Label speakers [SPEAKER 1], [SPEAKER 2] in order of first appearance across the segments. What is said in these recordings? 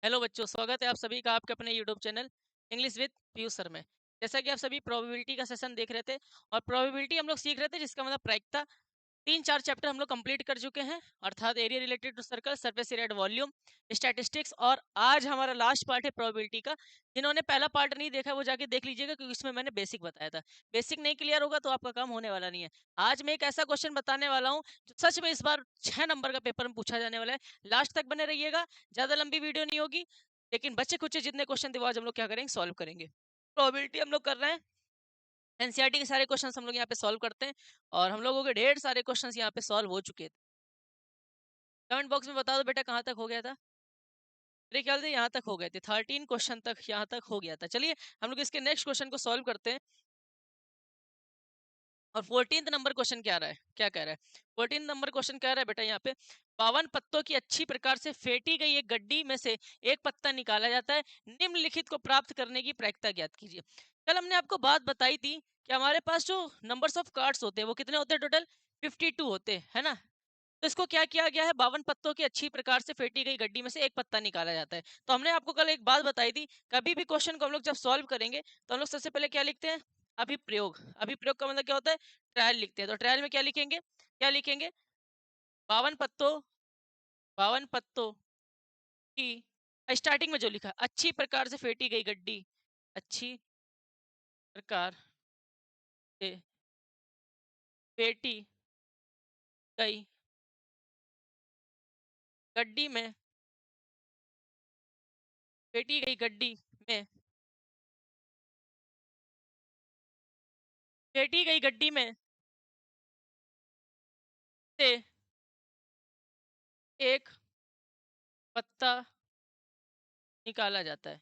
[SPEAKER 1] Hello बच्चों, स्वागत है आप सभी का आपके अपने YouTube channel English with Piyush sir में। जैसा कि आप सभी प्रोबेबिलिटी का सेशन देख रहे थे और प्रोबेबिलिटी हम लोग सीख रहे थे, जिसका मतलब प्रायिकता। 3-4 चैप्टर हम लोग कंप्लीट कर चुके हैं, अर्थात area related to circle, surface area, volume, statistics. और आज हमारा लास्ट पार्ट है प्रोबेबिलिटी का। जिन्होंने पहला पार्ट नहीं देखा वो जाके देख लीजिएगा, क्योंकि इसमें मैंने बेसिक बताया था। बेसिक नहीं क्लियर होगा तो आपका काम होने वाला नहीं है। आज मैं एक ऐसा क्वेश्चन बताने वाला हूँ जो सच में इस बार 6 नंबर का पेपर में पूछा जाने वाला है। लास्ट तक बने रहिएगा, ज्यादा लंबी वीडियो नहीं होगी, लेकिन बच्चे कुछ जितने क्वेश्चन थे वो आज हम लोग क्या करेंगे, सॉल्व करेंगे। प्रोबेबिलिटी हम लोग कर रहे हैं, एनसीईआरटी के सारे क्वेश्चंस हम लोग यहाँ पे सॉल्व करते हैं। और हम लोगों के ढेर सारे क्वेश्चंस यहाँ पे सॉल्व हो चुके थे। कमेंट बॉक्स में बता दो बेटा कहाँ तक हो गया था। मेरे ख्याल से यहाँ तक हो गए थे, 13 क्वेश्चन तक यहाँ तक हो गया था। चलिए हम लोग इसके नेक्स्ट क्वेश्चन को सॉल्व करते हैं। और 14th नंबर क्वेश्चन क्या रहा है, क्या कह रहा है? 14th नंबर क्वेश्चन कह रहा है बेटा यहाँ पे, 52 पत्तों की अच्छी प्रकार से फेंटी गई एक गड्डी में से एक पत्ता निकाला जाता है, निम्नलिखित को प्राप्त करने की प्रायिकता ज्ञात कीजिए। कल हमने आपको बात बताई थी कि हमारे पास जो नंबर्स ऑफ कार्ड्स होते हैं वो कितने होते हैं, टोटल 52 होते हैं, है ना। तो इसको क्या किया गया है, 52 पत्तों की अच्छी प्रकार से फेंटी गई गड्डी में से एक पत्ता निकाला जाता है। तो हमने आपको कल एक बात बताई थी, कभी भी क्वेश्चन को हम लोग जब सॉल्व करेंगे तो हम लोग सबसे पहले क्या लिखते हैं, अभिप्रयोग। अभिप्रयोग का मतलब क्या होता है, ट्रायल लिखते हैं। तो ट्रायल में क्या लिखेंगे, क्या लिखेंगे, 52 पत्तों, 52 पत्तों की, स्टार्टिंग में जो लिखा, अच्छी प्रकार से फेंटी गई गड्डी, अच्छी प्रकार से फेंटी गई गड्डी में, फेंटी गई गड्डी में, फेंटी गई गड्डी में से एक पत्ता निकाला जाता है,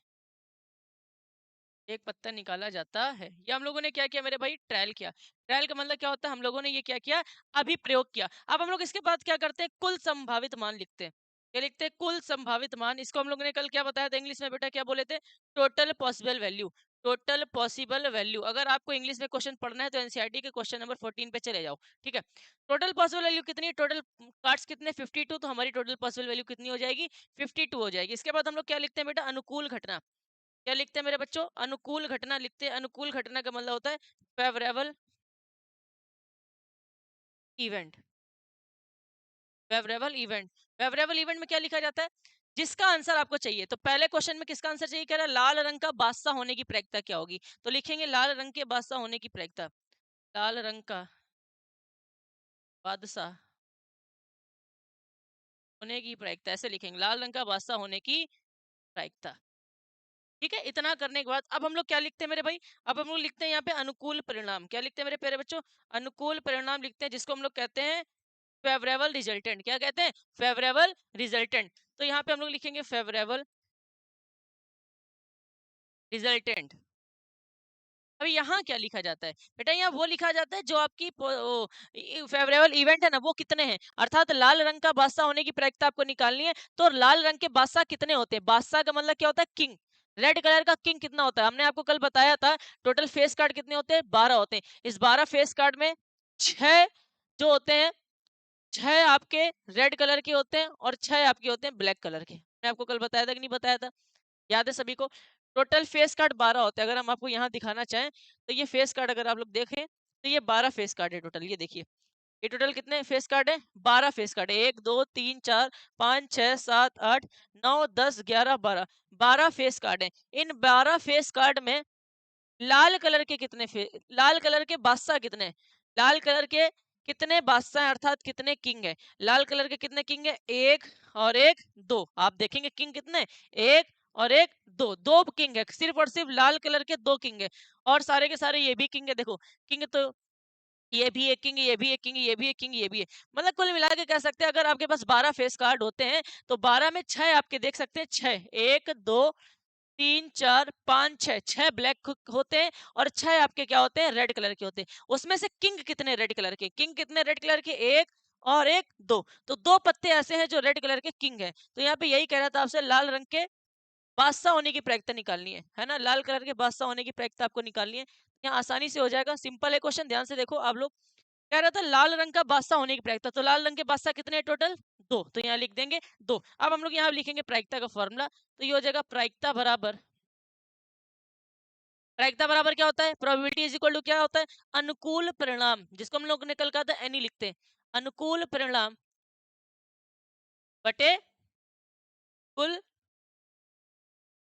[SPEAKER 1] एक पत्ता निकाला जाता है। ये हम लोगों ने क्या किया मेरे भाई, ट्रायल किया। ट्रायल का मतलब क्या होता है, हम लोगों ने ये क्या किया, अभी प्रयोग किया। अब हम लोग इसके बाद क्या करते हैं, कुल संभावित मान लिखते हैं। क्या लिखते हैं, कुल संभावित मान। इसको हम लोगों ने कल क्या बताया था इंग्लिश में बेटा, क्या बोले थे, total possible value. Total possible value, अगर आपको इंग्लिश में क्वेश्चन पढ़ना है तो एनसीईआरटी के क्वेश्चन नंबर 14 पे चले जाओ, ठीक है। टोटल पॉसिबल वैल्यू कितनी है, टोटल कार्ड्स कितने, 52। तो हमारी टोटल पॉसिबल वैल्यू कितनी हो जाएगी, 52 हो जाएगी। इसके बाद हम लोग क्या लिखते हैं बेटा, अनुकूल घटना। क्या लिखते हैं मेरे बच्चों, अनुकूल घटना लिखते हैं। अनुकूल घटना का मतलब होता है favourable event. Favourable event, favourable event में क्या लिखा जाता है, जिसका आंसर आपको चाहिए। तो पहले क्वेश्चन में किसका आंसर चाहिए, कह रहा है लाल रंग का बादशाह होने की प्रायिकता क्या होगी। तो लिखेंगे लाल रंग के बादशाह होने की प्रायिकता, लाल रंग का बादशाह होने की प्रायिकता, ऐसे लिखेंगे, लाल रंग का बादशाह होने की प्रायिकता। ठीक है, इतना करने के बाद अब हम लोग क्या लिखते हैं मेरे भाई, अब हम लोग लिखते हैं यहाँ पे अनुकूल परिणाम। क्या लिखते हैं मेरे प्यारे बच्चों, अनुकूल परिणाम लिखते हैं, जिसको हम लोग कहते हैं फेवरेबल रिजल्टेंट। क्या कहते हैं, फेवरेबल रिजल्टेंट। तो यहाँ पे हम लोग लिखेंगे फेवरेबल रिजल्टेंट। अभी यहाँ क्या लिखा जाता है बेटा, यहाँ वो लिखा जाता है जो आपकी फेवरेबल इवेंट है ना, वो कितने हैं। अर्थात लाल रंग का बादशाह होने की प्रायिकता आपको निकालनी है। तो लाल रंग के बादशाह कितने होते हैं, बादशाह का मतलब क्या होता है, किंग। रेड कलर का किंग कितना होता है, हमने आपको कल बताया था। टोटल फेस कार्ड कितने होते हैं, 12 होते हैं। इस 12 फेस कार्ड में 6 जो होते हैं, 6 आपके रेड कलर के होते हैं और 6 आपके होते हैं ब्लैक कलर के। मैं आपको कल बताया था कि नहीं बताया था, याद है सभी को। टोटल फेस कार्ड 12 होते हैं। अगर हम आपको यहाँ दिखाना चाहें तो ये फेस कार्ड अगर आप लोग देखें तो ये 12 फेस कार्ड है टोटल। ये देखिए, ये टोटल कितने फेस कार्ड है, 12 फेस कार्ड है। 1 2 3 4 5 6 7 8 9 10 11 12, 12 फेस कार्ड है। इन 12 फेस कार्ड में लाल कलर के कितने लाल कलर के बादशाह कितने हैं? लाल कलर के कितने बादशाह हैं, अर्थात कितने किंग है। लाल कलर के कितने किंग है, एक और एक दो। आप देखेंगे किंग कितने, एक और एक दो, दो किंग है, सिर्फ और सिर्फ लाल कलर के दो किंग है। और सारे के सारे ये भी किंग है, देखो किंग तो ये भी एक किंग, ये भी एक किंग, ये भी एक किंग, ये भी है। मतलब कुल मिला के कह सकते हैं, अगर आपके पास 12 फेस कार्ड होते हैं तो 12 में 6 आपके देख सकते हैं, 6, 1 2 3 4 5 6, 6 ब्लैक होते हैं और 6 आपके क्या होते हैं, रेड कलर के होते हैं। उसमें से किंग कितने रेड कलर के, किंग कितने रेड कलर के, एक और एक दो। तो दो पत्ते ऐसे हैं जो रेड कलर के किंग है। तो यहाँ पे यही कह रहा था आपसे, लाल रंग के बादशाह होने की प्रायिकता निकालनी है ना, लाल कलर के बादशाह होने की प्रायिकता आपको निकालनी है। यहाँ आसानी से हो जाएगा, सिंपल है क्वेश्चन, ध्यान से देखो आप लोग। कह रहा था लाल रंग का बादशाह होने की प्रायिकता, तो लाल रंग के बादशाह कितने हैं टोटल, 2, तो यहाँ लिख देंगे 2। अब हम लोग यहाँ लिखेंगे प्रायिकता का फॉर्मूला, तो ये हो जाएगा प्रायिकता बराबर क्या होता है, प्रोबेबिलिटी इज इक्वल टू क्या होता है, अनुकूल परिणाम, जिसको हम लोग ने कल कहा था एनी लिखते हैं, अनुकूल परिणाम बटे कुल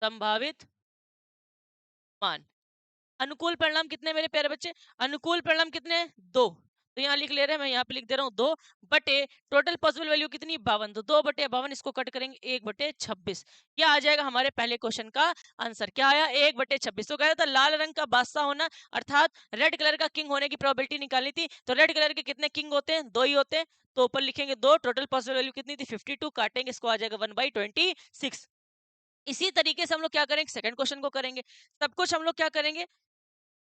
[SPEAKER 1] संभावित मान। अनुकूल परिणाम कितने मेरे प्यारे बच्चे, अनुकूल परिणाम कितने, 2, तो यहाँ लिख ले रहे हैं, मैं यहाँ पे लिख दे रहा हूँ 2 बटे टोटल पॉसिबल वैल्यू कितनी 52, तो 2 बटे 52 इसको कट करेंगे 1 बटे 26, यह आ जाएगा हमारे पहले क्वेश्चन का आंसर। क्या आया, 1 बटे 26। तो कह रहा था लाल रंग का बादशाह होना अर्थात रेड कलर का किंग होने की प्रोबेबिलिटी निकालनी थी, तो रेड कलर के कितने किंग होते हैं, 2 ही होते हैं, तो ऊपर लिखेंगे 2, टोटल पॉसिबल वैल्यू कितनी थी 52, काटेंगे इसको आ जाएगा 1/26। इसी तरीके से हम लोग क्या करेंगे, सेकंड क्वेश्चन को करेंगे, सब कुछ हम लोग क्या करेंगे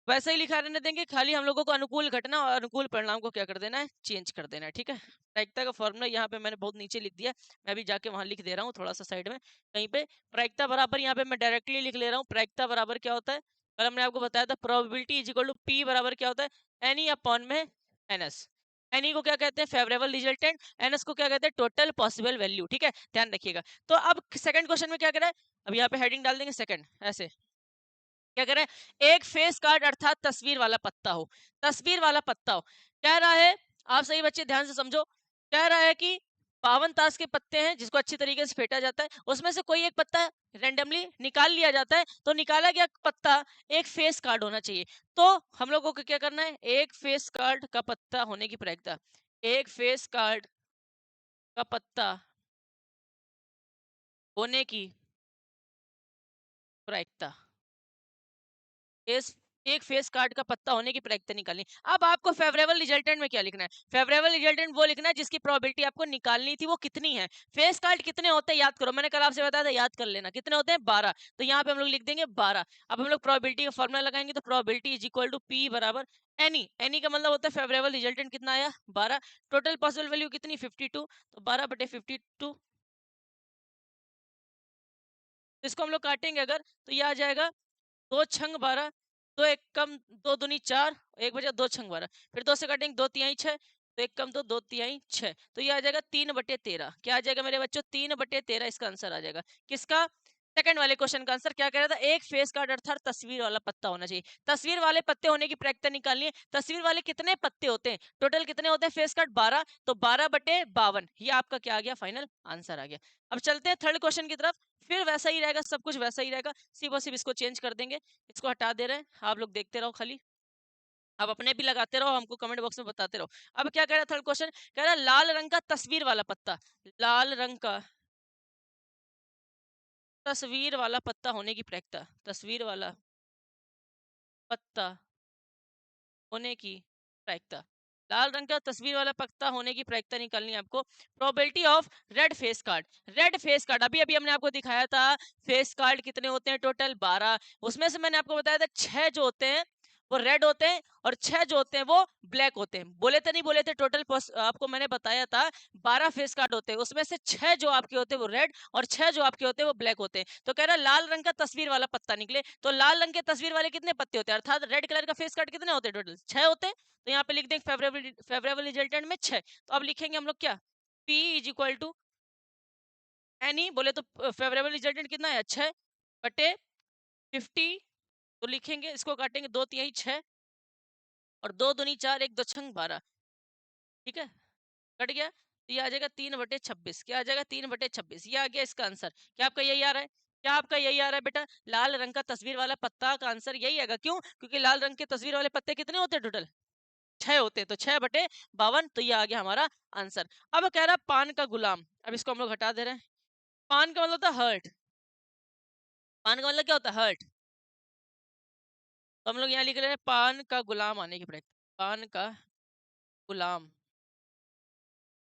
[SPEAKER 1] वैसे ही लिखा रहने देंगे, खाली हम लोगों को अनुकूल घटना और अनुकूल परिणाम को क्या कर देना है, चेंज कर देना है। ठीक है, प्रायिकता का फॉर्मूला यहाँ पे मैंने बहुत नीचे लिख दिया, मैं भी जाके वहां लिख दे रहा हूँ थोड़ा सा साइड में कहीं पे। प्रायिकता बराबर यहाँ पे मैं डायरेक्टली लिख ले रहा हूँ, प्रायिकता बराबर क्या होता है, कल हमने आपको बताया था probability is equal to P बराबर क्या होता है, एनी अपॉन में एनएस। एनी को क्या कहते हैं, फेवरेबल रिजल्टेंट, एनएस को क्या कहते हैं, टोटल पॉसिबल वैल्यू। ठीक है, ध्यान रखिएगा। तो अब सेकंड क्वेश्चन में क्या करें, अब यहाँ पे हेडिंग डाल देंगे सेकंड, ऐसे क्या कह रहा है, एक फेस कार्ड अर्थात तस्वीर वाला पत्ता हो, तस्वीर वाला पत्ता हो, कह रहा है, आप सही बच्चे ध्यान से समझो, कह रहा है कि 52 ताश के पत्ते हैं जिसको अच्छी तरीके से फेंटा जाता है, उसमें से कोई एक पत्ता रेंडमली निकाल लिया जाता है, तो निकाला गया पत्ता एक फेस कार्ड होना चाहिए। तो हम लोगों को क्या करना है, एक फेस कार्ड का पत्ता होने की प्रायिकता, एक फेस कार्ड का पत्ता होने की प्रायिकता, इस एक फेस कार्ड का पत्ता होने की प्रायिकता निकालनी। अब आपको फेवरेबल रिजल्टेंट में क्या लिखना है, फेवरेबल रिजल्टेंट वो लिखना है जिसकी प्रोबेबिलिटी आपको निकालनी थी वो कितनी है। फेस कार्ड कितने होते हैं याद करो, मैंने कल आपसे बताया था, याद कर लेना कितने होते हैं 12, तो यहाँ पे हम लोग लिख देंगे 12। अब हम लोग प्रोबेबिलिटी का फॉर्मूला लगाएंगे, तो probability is equal to P बराबर एनी, एनी का मतलब होता है फेवरेबल रिजल्टेंट कितना आया 12, टोटल पॉसिबल वैल्यू कितनी 52, तो 12 बटे 52, इसको हम लोग काटेंगे अगर तो ये आ जाएगा 2 छंग 12, 2 एक कम 2 दूनी 4, एक बचा 2 छंग 12, फिर 2 से काटेंगे 2 तिहाई 6, तो एक कम तो 2 तिहाई 6, तो ये आ जाएगा 3/13। क्या आ जाएगा मेरे बच्चों, 3/13 इसका आंसर आ जाएगा। किसका, सेकंड वाले क्वेश्चन का आंसर क्या कह रहा था, एक फेस कार्ड अर्थात तस्वीर वाला पत्ता होना चाहिए, तस्वीर वाले पत्ते होने की प्रायिकता निकालनी है। तस्वीर वाले कितने पत्ते होते हैं, टोटल कितने होते हैं फेस कार्ड 12, तो 12/52, ये आपका क्या आ गया, फाइनल आंसर आ गया। अब चलते हैं थर्ड क्वेश्चन की तरफ, फिर वैसा ही रहेगा, सब कुछ वैसा ही रहेगा, सिर्फ और सिर्फ इसको चेंज कर देंगे, इसको हटा दे रहे हैं, आप लोग देखते रहो खाली, आप अपने भी लगाते रहो, हमको कमेंट बॉक्स में बताते रहो। अब क्या कह रहा है थर्ड क्वेश्चन, कह रहा है लाल रंग का तस्वीर वाला पत्ता, लाल रंग का तस्वीर वाला पत्ता होने की प्रायिकता, तस्वीर वाला पत्ता होने की प्रायिकता, लाल रंग का तस्वीर वाला पत्ता होने की प्रायिकता निकालनी है आपको। Probability of red face card, red face card अभी अभी हमने आपको दिखाया था, फेस कार्ड कितने होते हैं टोटल 12, उसमें से मैंने आपको बताया था 6 जो होते हैं वो रेड होते हैं और 6 जो होते हैं वो ब्लैक होते हैं। बोले थे नहीं बोले थे, टोटल आपको मैंने बताया था 12 फेस कार्ड होते हैं, उसमें से 6 जो आपके होते हैं वो रेड और 6 जो आपके होते हैं वो ब्लैक होते हैं। तो कह रहा है लाल रंग का तस्वीर वाला पत्ता निकले, तो लाल रंग के तस्वीर वाले कितने पत्ते होते हैं, अर्थात रेड कलर का फेस कार्ड कितने होते हैं, टोटल 6 होते हैं, तो यहाँ पे लिख देंगे फेवरेबल रिजल्टेंट में 6। तो अब लिखेंगे हम लोग क्या, P is equal to n E, बोले तो फेवरेबल रिजल्टेंट कितना है 6 बटे 50, तो लिखेंगे इसको काटेंगे 2 तिहाई 6 और 2 दूनी 4, 1 2 छंग 12, ठीक है, कट गया, तो ये आ जाएगा 3/26। क्या आ जाएगा 3/26, ये आ गया इसका आंसर। क्या आपका यही आ रहा है, क्या आपका यही आ रहा है बेटा, लाल रंग का तस्वीर वाला पत्ता का आंसर यही आएगा, क्यों, क्योंकि लाल रंग के तस्वीर वाले पत्ते कितने होते हैं टोटल 6 होते हैं, तो 6/52, तो ये आ गया हमारा आंसर। अब कह रहा है पान का गुलाम, अब इसको हम लोग हटा दे रहे हैं, पान का मतलब होता है हर्ट, पान का मतलब क्या होता है हर्ट, तो हम लोग यहाँ लिख रहे हैं पान का गुलाम आने की प्रक्रिया, पान का गुलाम,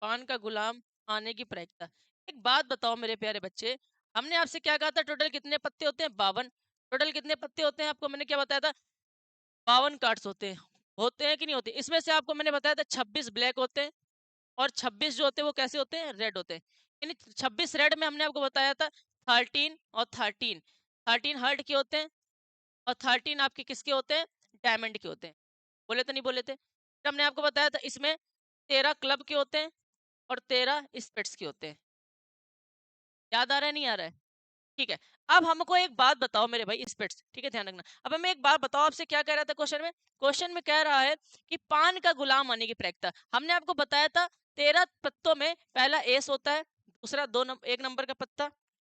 [SPEAKER 1] पान का गुलाम आने की प्रायिकता। एक बात बताओ मेरे प्यारे बच्चे, हमने आपसे क्या कहा था, टोटल कितने पत्ते होते हैं 52, टोटल कितने पत्ते होते हैं आपको मैंने क्या बताया था, 52 कार्ड्स होते हैं कि नहीं होते, इसमें से आपको मैंने बताया था 26 ब्लैक होते हैं और 26 जो होते हैं वो कैसे होते हैं, रेड होते हैं, यानी 26 रेड में हमने आपको बताया था 13 और 13, 13 हार्ट के होते हैं और 13 आपके किसके होते हैं, डायमंड के होते हैं, बोले तो नहीं बोले थे। फिर हमने आपको बताया था इसमें 13 क्लब के होते हैं और 13 स्पेट्स के होते हैं। याद आ रहा है नहीं आ रहा है? ठीक है। अब हमको एक बात बताओ मेरे भाई स्पिट्स, ठीक है ध्यान रखना। अब हमें एक बात बताओ, आपसे क्या कह रहा था क्वेश्चन में? क्वेश्चन में कह रहा है कि पान का गुलाम आने की प्रायिकता। हमने आपको बताया था 13 पत्तों में पहला एस होता है, दूसरा एक नंबर का पत्ता,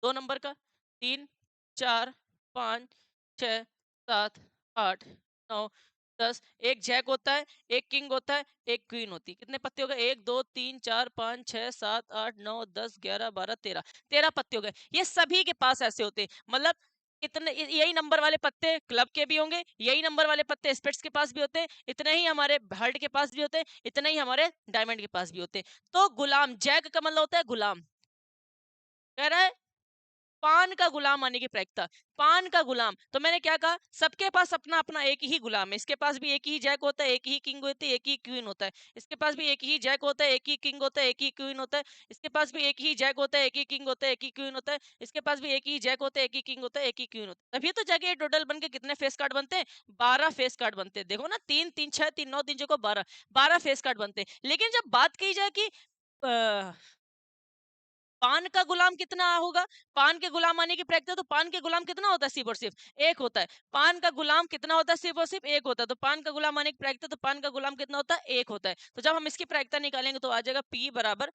[SPEAKER 1] 2 नंबर का, 3, 4, 5, 6, 7, 8, 9, 10। एक जैक होता है, एक किंग होता है, एक क्वीन होती है। कितने पत्ते हो गए? 1 2 3 4 5 6 7 8 9 10 11 12 13। 13 पत्ते हो गए। ये सभी के पास ऐसे होते हैं, मतलब इतने यही नंबर वाले पत्ते क्लब के भी होंगे, यही नंबर वाले पत्ते स्पेट्स के पास भी होते हैं, इतने ही हमारे हार्ट के पास भी होते हैं, इतने ही हमारे डायमंड के पास भी होते हैं। तो गुलाम, जैक का मतलब होता है गुलाम। कह रहा है पान का गुलाम आने की प्रायिकता। पान का गुलाम, तो मैंने क्या कहा? सबके पास अपना अपना एक ही गुलाम है। इसके पास भी एक ही जैक होता है, एक ही किंग होती है, एक ही क्वीन होता है। इसके पास भी एक ही जैक होता है, एक ही किंग होता है, एक ही क्वीन होता है। इसके पास भी एक ही जैक होता है, एक ही किंग होता है, एक ही क्वीन होता है। इसके पास भी एक ही जैक होता है, एक ही किंग होता है, एक ही क्वीन होता है। तभी तो जगह टोटल बन के कितने फेस कार्ड बनते हैं? 12 फेस कार्ड बनते हैं। देखो ना, 3 3 6 3 9 3 को 12, 12 फेस कार्ड बनते हैं। लेकिन जब बात की जाए कि पान का गुलाम कितना होगा? पान के गुलाम आने की प्रायिकता, तो पान के गुलाम कितना होता है? सिर्फ और सिर्फ एक होता है। पान का गुलाम कितना होता है? सिर्फ और सिर्फ एक होता है। तो पान का गुलाम आने की प्रायिकता, तो पान का गुलाम कितना होता है? एक होता है। तो जब हम इसकी प्रायिकता निकालेंगे तो आ जाएगा P बराबर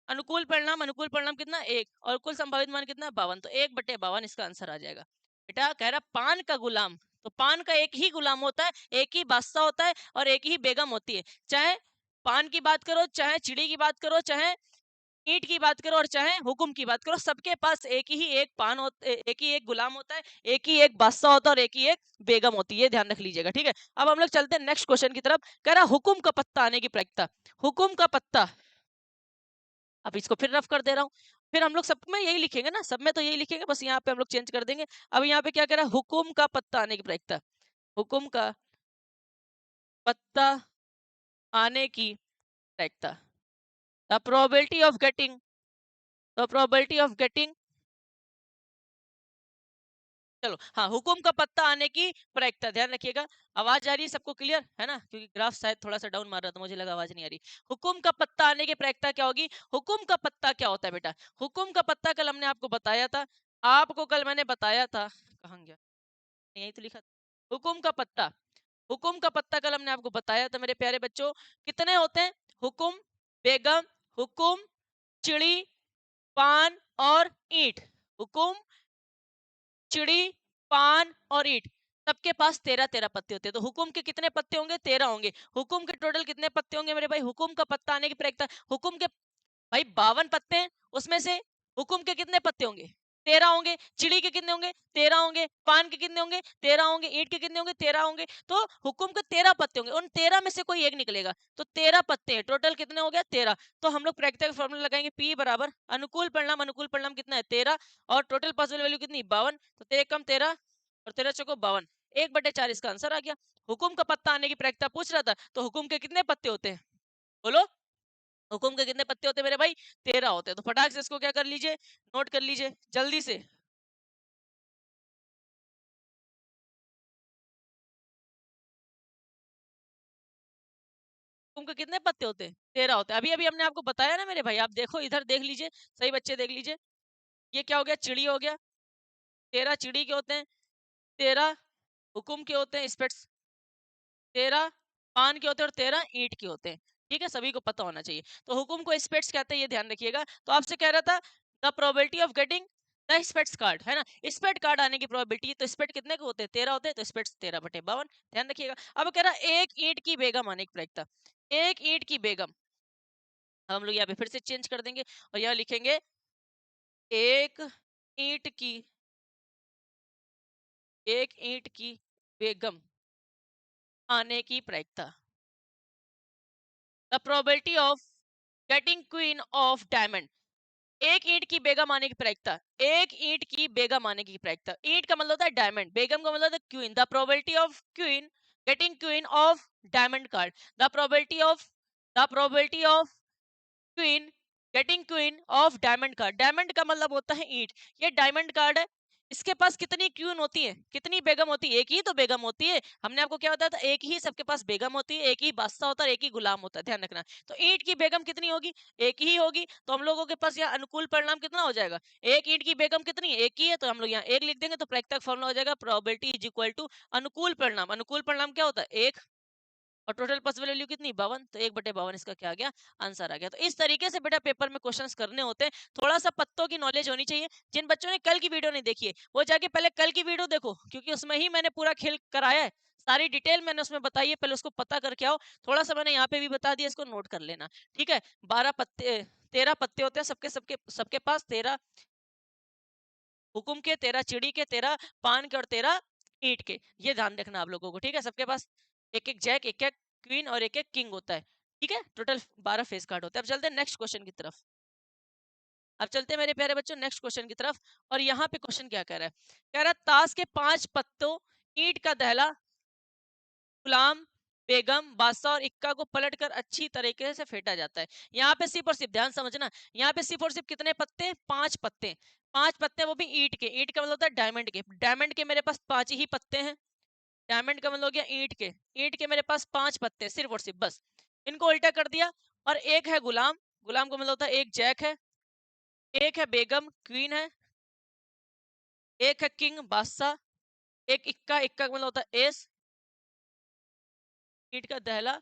[SPEAKER 1] अनुकूल परिणाम कितना? एक, और कुल संभावित मान कितना? 52। तो 1/52 इसका आंसर आ जाएगा। बेटा कह रहा पान का गुलाम, तो पान का एक ही गुलाम होता है, एक ही बादशाह होता है और एक ही बेगम होती है। चाहे पान की बात करो, चाहे चिड़ी की बात करो, चाहे ईंट की बात करो और चाहे हुक्म की बात करो, सबके पास एक ही एक गुलाम होता है, एक ही एक बादशाह होता है और एक ही एक बेगम होती है। ये ध्यान रख लीजिएगा, ठीक है। अब हम लोग चलते हैं नेक्स्ट क्वेश्चन की तरफ। कह रहा हुक्म का पत्ता आने की प्रायिकता। हुक्म का पत्ता, अब इसको फिर रफ कर दे रहा हूँ। फिर हम लोग सब में यही लिखेंगे ना, सब में तो यही लिखेंगे, बस यहाँ पे हम लोग चेंज कर देंगे। अब यहाँ पे क्या कह रहा है? हुक्म का पत्ता आने की प्रायिकता। हुक्म का पत्ता आने की प्रायिकता, the probability of getting, the probability of getting, चलो हाँ, हुकुम का पत्ता आने की प्रायिकता। ध्यान रखिएगा। आवाज आ रही है सबको? क्लियर है ना? क्योंकि ग्राफ शायद थोड़ा सा डाउन मार रहा था, मुझे लगा आवाज नहीं आ रही। हुकुम का पत्ता आने की प्रायिकता क्या होगी? हुकुम का पत्ता क्या होता है बेटा? हुकुम का पत्ता कल हमने आपको बताया था, आपको कल मैंने बताया था, कहाँ गया? यही तो लिखा था। हुकुम का पत्ता, हुकुम का पत्ता कल हमने आपको बताया था मेरे प्यारे बच्चों। कितने होते हैं? हुकुम, बेगम, हुकुम, चिड़ी, पान और ईंट। हुकुम, चिड़ी, पान और ईंट, सबके पास 13-13 पत्ते होते हैं। तो हुकुम के कितने पत्ते होंगे? 13 होंगे। हुकुम के टोटल कितने पत्ते होंगे मेरे भाई? हुकुम का पत्ता आने की प्रायिकता, हुकुम के भाई 52 पत्ते हैं, उसमें से हुकुम के कितने पत्ते होंगे? 13 होंगे। चिड़ी के कितने होंगे? 13 होंगे। पान के कितने होंगे? 13 होंगे। ईंट के कितने होंगे? 13 होंगे। तो हुकुम के 13 पत्ते होंगे, उन 13 में से कोई एक निकलेगा। तो 13 पत्ते हैं, टोटल कितने हो गया? 13। तो हम लोग प्रैक्टिकल फॉर्मूला लगाएंगे, P बराबर अनुकूल परिणाम कितना है? 13, और टोटल पॉसिबल वैल्यू कितनी? 52। तो 13 कम 13 और 13 चौको 52, 1/4 इसका आंसर आ गया। हुकुम का पत्ता आने की प्रायिकता पूछ रहा था, तो हुकुम के कितने पत्ते होते हैं? बोलो, हुकुम के कितने पत्ते होते हैं मेरे भाई? 13 होते हैं। तो फटाक से इसको क्या कर लीजिए, नोट कर लीजिए जल्दी से। हुकुम के कितने पत्ते होते हैं? 13 होते हैं। अभी अभी हमने आपको बताया ना मेरे भाई, आप देखो इधर देख लीजिए, सही बच्चे देख लीजिए। ये क्या हो गया? चिड़ी हो गया। 13 चिड़ी के होते हैं, 13 हुकुम के होते हैं स्पेट्स, 13 पान के होते हैं और 13 ईंट के होते हैं। ठीक है, सभी को पता होना चाहिए। तो हुकुम को स्पेट्स कहते हैं, ये ध्यान रखिएगा। तो आपसे कह रहा था the probability of getting the spades card, है ना? स्पेट कार्ड आने की प्रोबेबिलिटी, तो स्पेट कितने के होते हैं? 13 होते हैं। तो स्पेट्स 13/52, ध्यान रखिएगा। अब कह रहा है एक ईंट की बेगम आने की प्रायिकता। एक ईंट की बेगम, हम लोग यहाँ पे फिर से चेंज कर देंगे और यहाँ लिखेंगे एक ईंट की, एक ईंट की बेगम आने की प्रायिकता, the probability of getting queen of diamond. एक ईंट की बेगम आने की प्रायिकता, एक ईंट की बेगम आने की प्रायिकता। ईंट का मतलब होता है डायमंड, बेगम का मतलब होता है queen. The probability of queen getting queen of diamond card, the probability of, the probability of queen getting queen of diamond card. Diamond का मतलब होता है ईंट, ये डायमंड कार्ड है। इसके पास कितनी क्वीन होती है, कितनी बेगम होती है? एक ही तो बेगम होती है। हमने आपको क्या बताया था, एक ही सबके पास बेगम होती है, एक ही बादशाह होता है, एक ही गुलाम होता है, ध्यान रखना। तो ईंट की बेगम कितनी होगी? एक ही होगी। तो हम लोगों के पास यहाँ अनुकूल परिणाम कितना हो जाएगा? एक ईंट की बेगम कितनी है? एक ही है, तो हम लोग यहाँ एक लिख देंगे, तो प्रायिकता फॉर्मूला हो जाएगा प्रोबेबिलिटी इज इक्वल टू अनुकूल परिणाम। अनुकूल परिणाम क्या होता है? एक, और टोटल पॉसिबल वैल्यू कितनी? 52। तो 1/52 इसका क्या आ गया? आंसर आ गया। तो इस तरीके से बेटा पेपर में क्वेश्चंस करने होते हैं। थोड़ा सा पत्तों की नॉलेज होनी चाहिए। जिन बच्चों ने कल की वीडियो नहीं देखी है, वो जाके पहले कल की वीडियो देखो, क्योंकि उसमें ही मैंने पूरा खेल कराया है। सारी डिटेल मैंने उसमें बताई है, पहले उसको पता करके आओ। थोड़ा सा मैंने यहाँ पे भी बता दिया, इसको नोट कर लेना। ठीक है? 12 पत्ते, 13 पत्ते होते हैं सबके सबके सबके पास, 13 हुकुम के, 13 चिड़ी के, 13 पान के और 13 ईंट के। ये ध्यान रखना आप लोगों को। ठीक है? सबके पास एक एक जैक, एक एक क्वीन और एक एक किंग होता है। ठीक है? टोटल 12 फेस कार्ड होते हैं। अब चलते हैं नेक्स्ट क्वेश्चन की तरफ। अब चलते हैं मेरे प्यारे बच्चों नेक्स्ट क्वेश्चन की तरफ। और यहाँ पे क्वेश्चन क्या कह रहा है? कह रहा है ताश के 5 पत्तों, ईंट का दहला, गुलाम, बेगम, बादशाह और इक्का को पलटकर अच्छी तरीके से फेंटा जाता है। यहाँ पे सिर्फ और सिर्फ ध्यान समझना, यहाँ पे सिर्फ और सिर्फ कितने पत्ते? 5 पत्ते। 5 पत्ते, वो भी ईंट के। ईंट का मतलब होता है डायमंड के। डायमंड के मेरे पास 5 ही पत्ते हैं। डायमंड का मतलब हो गया ईंट के। ईंट के मेरे पास 5 पत्ते हैं, सिर्फ और सिर्फ, बस। इनको उल्टा कर दिया। और एक है गुलाम। गुलाम का मतलब होता है एक जैक है, एक है बेगम क्वीन है, एक है किंग बादशाह, एक इक्का। इक्का का मतलब होता है एस। ईंट का दहला,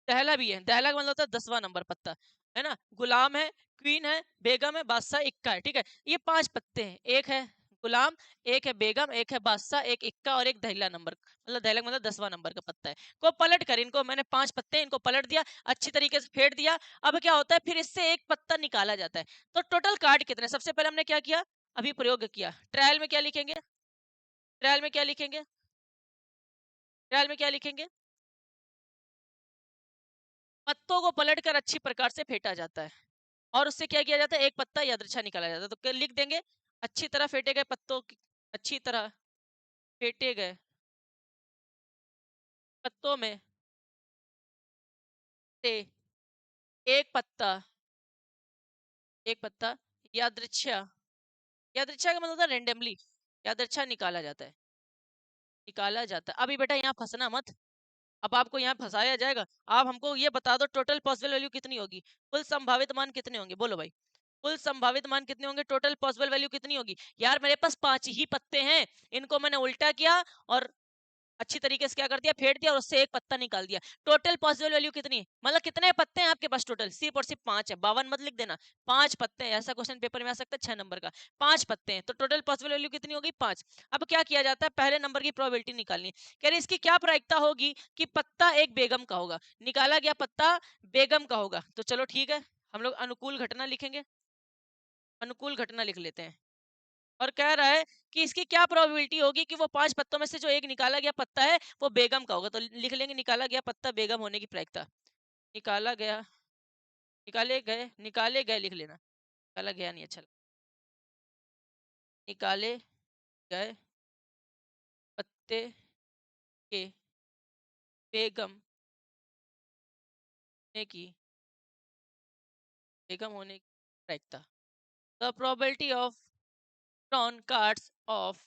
[SPEAKER 1] दहला भी है। दहला का मतलब होता है 10वां नंबर पत्ता, है ना? गुलाम है, क्वीन है, बेगम है, बादशाह, इक्का है। ठीक है? ये 5 पत्ते हैं। एक है गुलाम, एक है बेगम, एक है बादशाह, एक इक्का और एक दहला नंबर, मतलब दहला मतलब 10वां नंबर का पत्ता है। को पलट कर, इनको मैंने 5 पत्ते हैं, इनको पलट दिया, अच्छी तरीके से फेंट दिया। अब क्या होता है? फिर इससे एक पत्ता निकाला जाता है। तो टोटल कार्ड कितने? सबसे पहले हमने क्या किया? अभी प्रयोग किया। ट्रायल में क्या लिखेंगे? ट्रायल में क्या लिखेंगे? ट्रायल में क्या लिखेंगे? पत्तों को पलटकर अच्छी प्रकार से फेंटा जाता है, और उससे क्या किया जाता है? एक पत्ता यादृच्छा निकाला जाता है। तो लिख देंगे अच्छी तरह फेंटे गए पत्तों की, अच्छी तरह फेंटे गए पत्तों में से एक पत्ता, एक पत्ता यादृच्छा, यादृच्छा का मतलब होता है रेंडमली, यादृच्छा निकाला जाता है, निकाला जाता है। अभी बेटा यहाँ फंसना मत। अब आपको यहाँ फंसाया जाएगा। आप हमको ये बता दो टोटल पॉसिबल वैल्यू कितनी होगी? कुल संभावित मान कितने होंगे? बोलो भाई। कुल संभावित मान कितने होंगे? टोटल पॉसिबल वैल्यू कितनी होगी? यार मेरे पास 5 ही पत्ते हैं, इनको मैंने उल्टा किया और अच्छी तरीके से क्या कर दिया? फेंट दिया और उससे एक पत्ता निकाल दिया। टोटल पॉसिबल वैल्यू कितनी है? मतलब कितने पत्ते हैं आपके पास टोटल? सिर्फ और सिर्फ 5 है। 52 मत लिख देना, 5 पत्ते हैं। ऐसा क्वेश्चन पेपर में आ सकता है 6 नंबर का। 5 पत्ते हैं, तो टोटल पॉसिबल वैल्यू कितनी होगी? 5। अब क्या किया जाता है? पहले नंबर की प्रोबेबिलिटी निकालनी है। कह रहे इसकी क्या प्रायिकता होगी कि पत्ता एक बेगम का होगा? निकाला गया पत्ता बेगम का होगा। तो चलो ठीक है, हम लोग अनुकूल घटना लिखेंगे। अनुकूल घटना लिख लेते हैं। और कह रहा है कि इसकी क्या प्रोबेबिलिटी होगी कि वो 5 पत्तों में से जो एक निकाला गया पत्ता है वो बेगम का होगा। तो लिख लेंगे निकाला गया पत्ता बेगम होने की प्रायिकता। निकाला गया, निकाले गए लिख लेना। निकाला गया नहीं अच्छा। निकाले गए पत्ते के बेगम ने की, बेगम होने की प्रायिकता। The probability of drawn cards of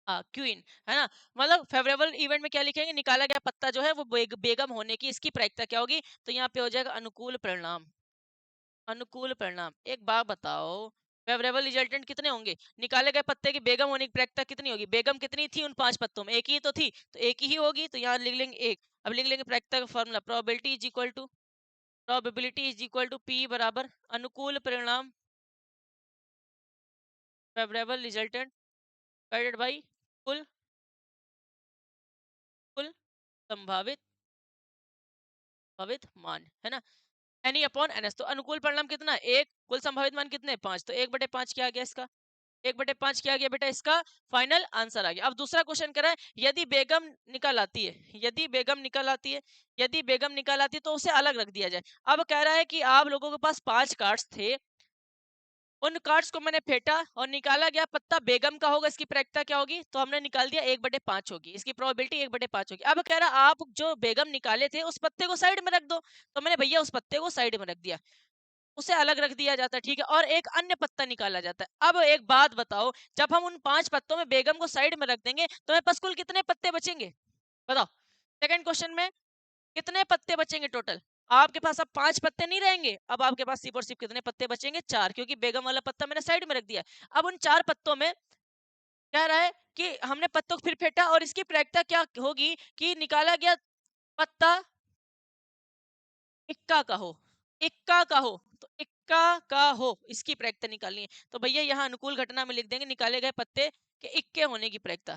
[SPEAKER 1] queen, है ना? मतलब फेवरेबल इवेंट में क्या लिखेंगे? निकाला गया पत्ता जो है वो बेगम होने की इसकी प्रायिकता क्या होगी? तो यहाँ पे हो जाएगा अनुकूल परिणाम। अनुकूल परिणाम। एक बात बताओ, फेवरेबल रिजल्टेंट कितने होंगे? निकाले गए पत्ते की बेगम होने की प्रायिकता कितनी होगी? बेगम कितनी थी उन 5 पत्तों में? एक ही तो थी, तो एक ही होगी, तो यहाँ लिख लेंगे एक। अब लिख लेंगे प्रायिकता का formula, probability is equal to P बराबर अनुकूल परिणाम, फेवरेबल रिजल्टेंट डिवाइडेड बाई कुल, कुल संभावित, संभावित मान, है ना? Any upon NS. तो अनुकूल परिणाम कितना? एक। कुल संभावित मान कितने? 5। तो 1/5 क्या आ गया इसका? 1/5 क्या आ गया बेटा इसका? फाइनल आंसर आ गया। अब दूसरा क्वेश्चन कर रहा है यदि बेगम निकल आती है, यदि बेगम निकल आती है, यदि बेगम निकल आती है तो उसे अलग रख दिया जाए। अब कह रहा है कि आप लोगों के पास 5 कार्ड्स थे, उन कार्ड्स को मैंने फेंटा और निकाला गया पत्ता बेगम का होगा, इसकी प्रायिकता क्या होगी? तो हमने निकाल दिया 1/5 होगी, इसकी प्रोबेबिलिटी 1/5 होगी। अब कह रहा आप जो बेगम निकाले थे उस पत्ते को साइड में रख दो, तो मैंने भैया उस पत्ते को साइड में रख दिया। उसे अलग रख दिया जाता है, ठीक है, और एक अन्य पत्ता निकाला जाता है। अब एक बात बताओ, जब हम उन 5 पत्तों में बेगम को साइड में रख देंगे तो हमारे पास कुल कितने पत्ते बचेंगे? बताओ। सेकंड क्वेश्चन में कितने पत्ते बचेंगे टोटल? आपके पास अब 5 पत्ते नहीं रहेंगे, अब आपके पास सिर्फ और सिर्फ कितने पत्ते बचेंगे? 4, क्योंकि बेगम वाला पत्ता मैंने साइड में रख दिया। अब उन 4 पत्तों में कह रहा है कि हमने पत्तों को फिर फेंटा और इसकी प्रायिकता क्या होगी कि निकाला गया पत्ता इक्का का हो, इक्का का हो, तो इक्का का हो, इसकी प्रायिकता निकालनी है। तो भैया यहाँ अनुकूल घटना में लिख देंगे निकाले गए पत्ते के इक्के होने की प्रायिकता,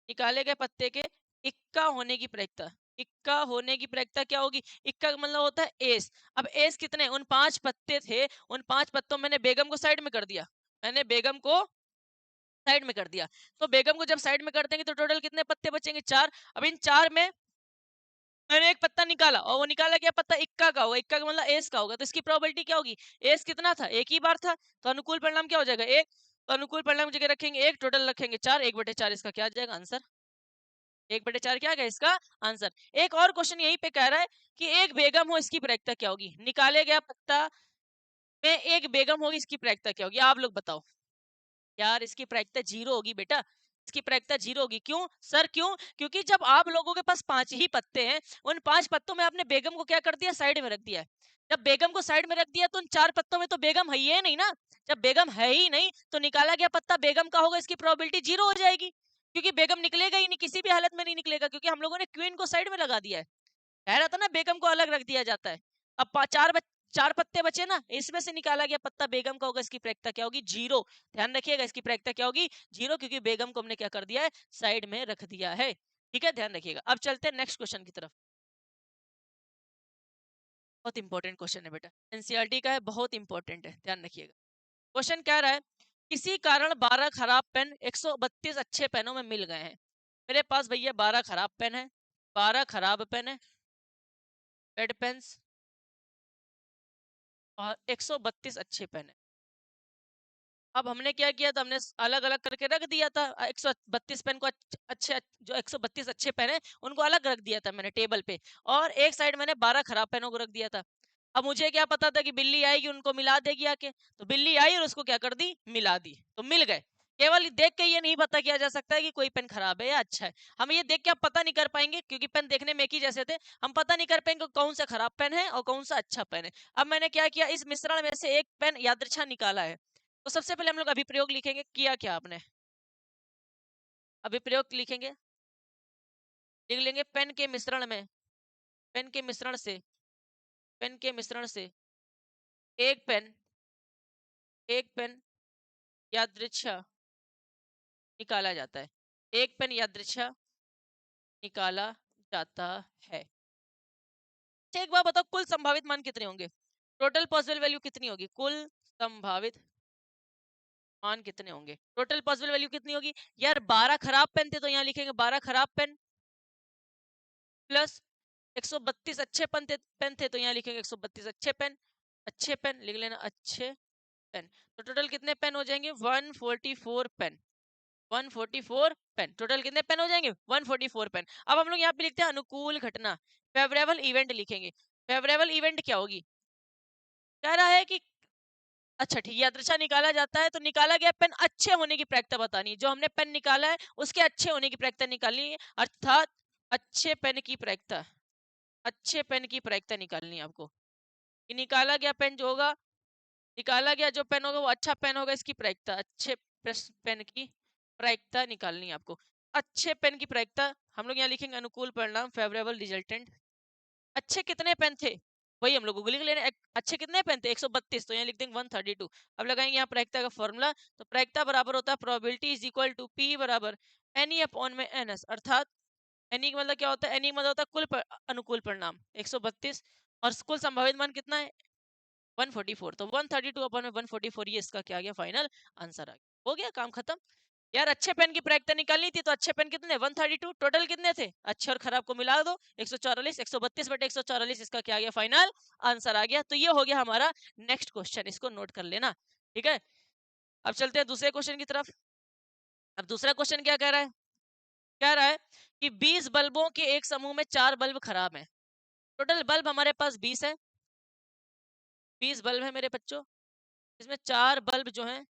[SPEAKER 1] निकाले गए पत्ते के इक्का होने की प्रायिकता, इक्का होने की प्रायिकता क्या होगी? इक्का का मतलब होता है एस। अब एस कितने? उन 5 पत्ते थे, उन 5 पत्तों में मैंने बेगम को साइड में कर दिया, मैंने बेगम को साइड में कर दिया। तो बेगम को जब साइड में कर देंगे तो टोटल कितने पत्ते बचेंगे? 4। अब इन 4 में मैंने एक पत्ता निकाला और वो निकाला गया पत्ता इक्का का होगा, इक्का का मतलब एस का होगा, तो इसकी प्रोबेबिलिटी क्या होगी? एस कितना था? एक ही बार था, तो अनुकूल परिणाम क्या हो जाएगा? एक। तो अनुकूल परिणाम की जगह रखेंगे एक, टोटल रखेंगे 4, 1/4 इसका क्या आ जाएगा आंसर? 1/4 क्या आ गया इसका आंसर? एक और क्वेश्चन यहीं पे कह रहा है कि एक बेगम हो, इसकी प्रायिकता क्या होगी? निकाले गया पत्ता में एक बेगम होगी, इसकी प्रायिकता क्या होगी? आप लोग बताओ। यार इसकी प्रायिकता 0 होगी बेटा, इसकी प्रायिकता 0 होगी। क्यों सर, क्यों? क्योंकि जब आप लोगों के पास 5 ही पत्ते हैं, उन 5 पत्तों में आपने बेगम को क्या कर दिया? साइड में रख दिया है। जब बेगम को साइड में रख दिया तो उन 4 पत्तों में तो बेगम है ही है नहीं ना। जब बेगम है ही नहीं तो निकाला गया पत्ता बेगम का होगा, इसकी प्रोबेबिलिटी 0 हो जाएगी, क्योंकि बेगम निकलेगा ही नहीं, किसी भी हालत में नहीं निकलेगा, क्योंकि हम लोगों ने क्वीन को साइड में लगा दिया है। कह रहा था ना बेगम को अलग रख दिया जाता है। अब 4 पत्ते बचे ना, इसमें से निकाला गया पत्ता बेगम का होगा, इसकी प्रायिकता क्या होगी? 0। ध्यान रखिएगा, इसकी प्रायिकता क्या होगी? 0, क्योंकि बेगम को हमने क्या कर दिया है? साइड में रख दिया है। ठीक है, ध्यान रखिएगा। अब चलते हैं नेक्स्ट क्वेश्चन की तरफ। बहुत इंपॉर्टेंट क्वेश्चन है बेटा, एनसीईआरटी का है, बहुत इंपॉर्टेंट है, ध्यान रखिएगा। क्वेश्चन कह रहा है किसी कारण 12 खराब पेन 132 अच्छे पेनों में मिल गए हैं। मेरे पास भैया 12 खराब पेन है, 12 खराब पेन है, रेड पेन्स, और 132 अच्छे पेन है। अब हमने क्या किया था? हमने अलग अलग करके रख दिया था 132 पेन को, अच्छे जो 132 अच्छे पेन है उनको अलग रख दिया था मैंने टेबल पे, और एक साइड मैंने 12 खराब पेनों को रख दिया था। अब मुझे क्या पता था कि बिल्ली आएगी उनको मिला देगी आके, तो बिल्ली आई और उसको क्या कर दी? मिला दी, तो मिल गए। केवल देख के ये नहीं पता किया जा सकता है कि कोई पेन खराब है या अच्छा है। हम ये देख के आप पता नहीं कर पाएंगे, क्योंकि पेन देखने में एक ही जैसे थे, हम पता नहीं कर पाएंगे कौन सा खराब पेन है और कौन सा अच्छा पेन है। अब मैंने क्या किया, इस मिश्रण में से एक पेन यादृच्छा निकाला है। तो सबसे पहले हम लोग अभिप्रयोग लिखेंगे, किया क्या आपने? अभिप्रयोग लिखेंगे, लिख लेंगे पेन के मिश्रण में, पेन के मिश्रण से, पेन के मिश्रण से एक पेन, एक पेन यादृच्छा निकाला जाता है, एक पेन यादृच्छा निकाला जाता है। अच्छा एक बार बताओ, कुल संभावित मान कितने होंगे? टोटल पॉसिबल वैल्यू कितनी होगी? कुल संभावित मान कितने होंगे? टोटल पॉसिबल वैल्यू कितनी होगी? यार 12 खराब पेन थे तो यहाँ लिखेंगे 12 खराब पेन, प्लस 132 अच्छे पेन थे तो यहाँ लिखेंगे 132 अच्छे पेन, अच्छे पेन लिख लेना, अच्छे पेन। तो टोटल कितने पेन हो जाएंगे? 144 पेन, 144 पेन। टोटल कितने पेन हो जाएंगे? 144 पेन। अब हम लोग यहाँ पे लिखते हैं अनुकूल घटना, फेवरेबल इवेंट लिखेंगे। फेवरेबल इवेंट क्या होगी? कह रहा है कि अच्छा ठीक है, यादृच्छा निकाला जाता है तो निकाला गया पेन अच्छे होने की प्रायिकता बतानी है। जो हमने पेन निकाला है उसके अच्छे होने की प्रायिकता निकालनी है, अर्थात अच्छे पेन की प्रायिकता, अच्छे पेन की प्रायिकता निकालनी है आपको। कि निकाला गया पेन जो होगा, निकाला गया जो पेन होगा वो अच्छा पेन होगा, इसकी प्रायिकता, अच्छे पेन की प्रायिकता निकालनी है आपको। अच्छे पेन की प्रायिकता हम लोग यहाँ लिखेंगे अनुकूल परिणाम, फेवरेबल रिजल्टेंट। अच्छे कितने पेन थे वही हम लोग को लिख लेना, अच्छे कितने पेन थे? 132, तो यहाँ लिख देंगे 132। अब लगाएंगे यहाँ प्रायिकता का फॉर्मूला, तो प्रायिकता बराबर होता है probability is equal to P बराबर एन ई अपॉन में एन एस, अर्थात एनी का मतलब क्या होता है? एनी का मतलब होता है अनुकूल परिणाम 132, और कुल संभावित मान कितना है? 144। तो 132 अपॉन में 144, ये इसका क्या आ गया? फाइनल आंसर आ गया। हो गया काम खत्म। यार अच्छे पेन की प्रायिकता निकालनी थी, तो अच्छे पेन कितने? 132। टोटल कितने थे? अच्छे और खराब को मिला दो, 144, 132 बटे 144, इसका क्या आ गया? फाइनल आंसर आ गया। तो ये हो गया हमारा नेक्स्ट क्वेश्चन, इसको नोट कर लेना, ठीक है। अब चलते हैं दूसरे क्वेश्चन की तरफ। अब दूसरा क्वेश्चन क्या कह रहा है? कह रहा है कि 20 बल्बों के एक समूह में 4 बल्ब खराब हैं। टोटल बल्ब हमारे पास 20 है, 20 बल्ब है मेरे बच्चों, इसमें 4 बल्ब जो हैं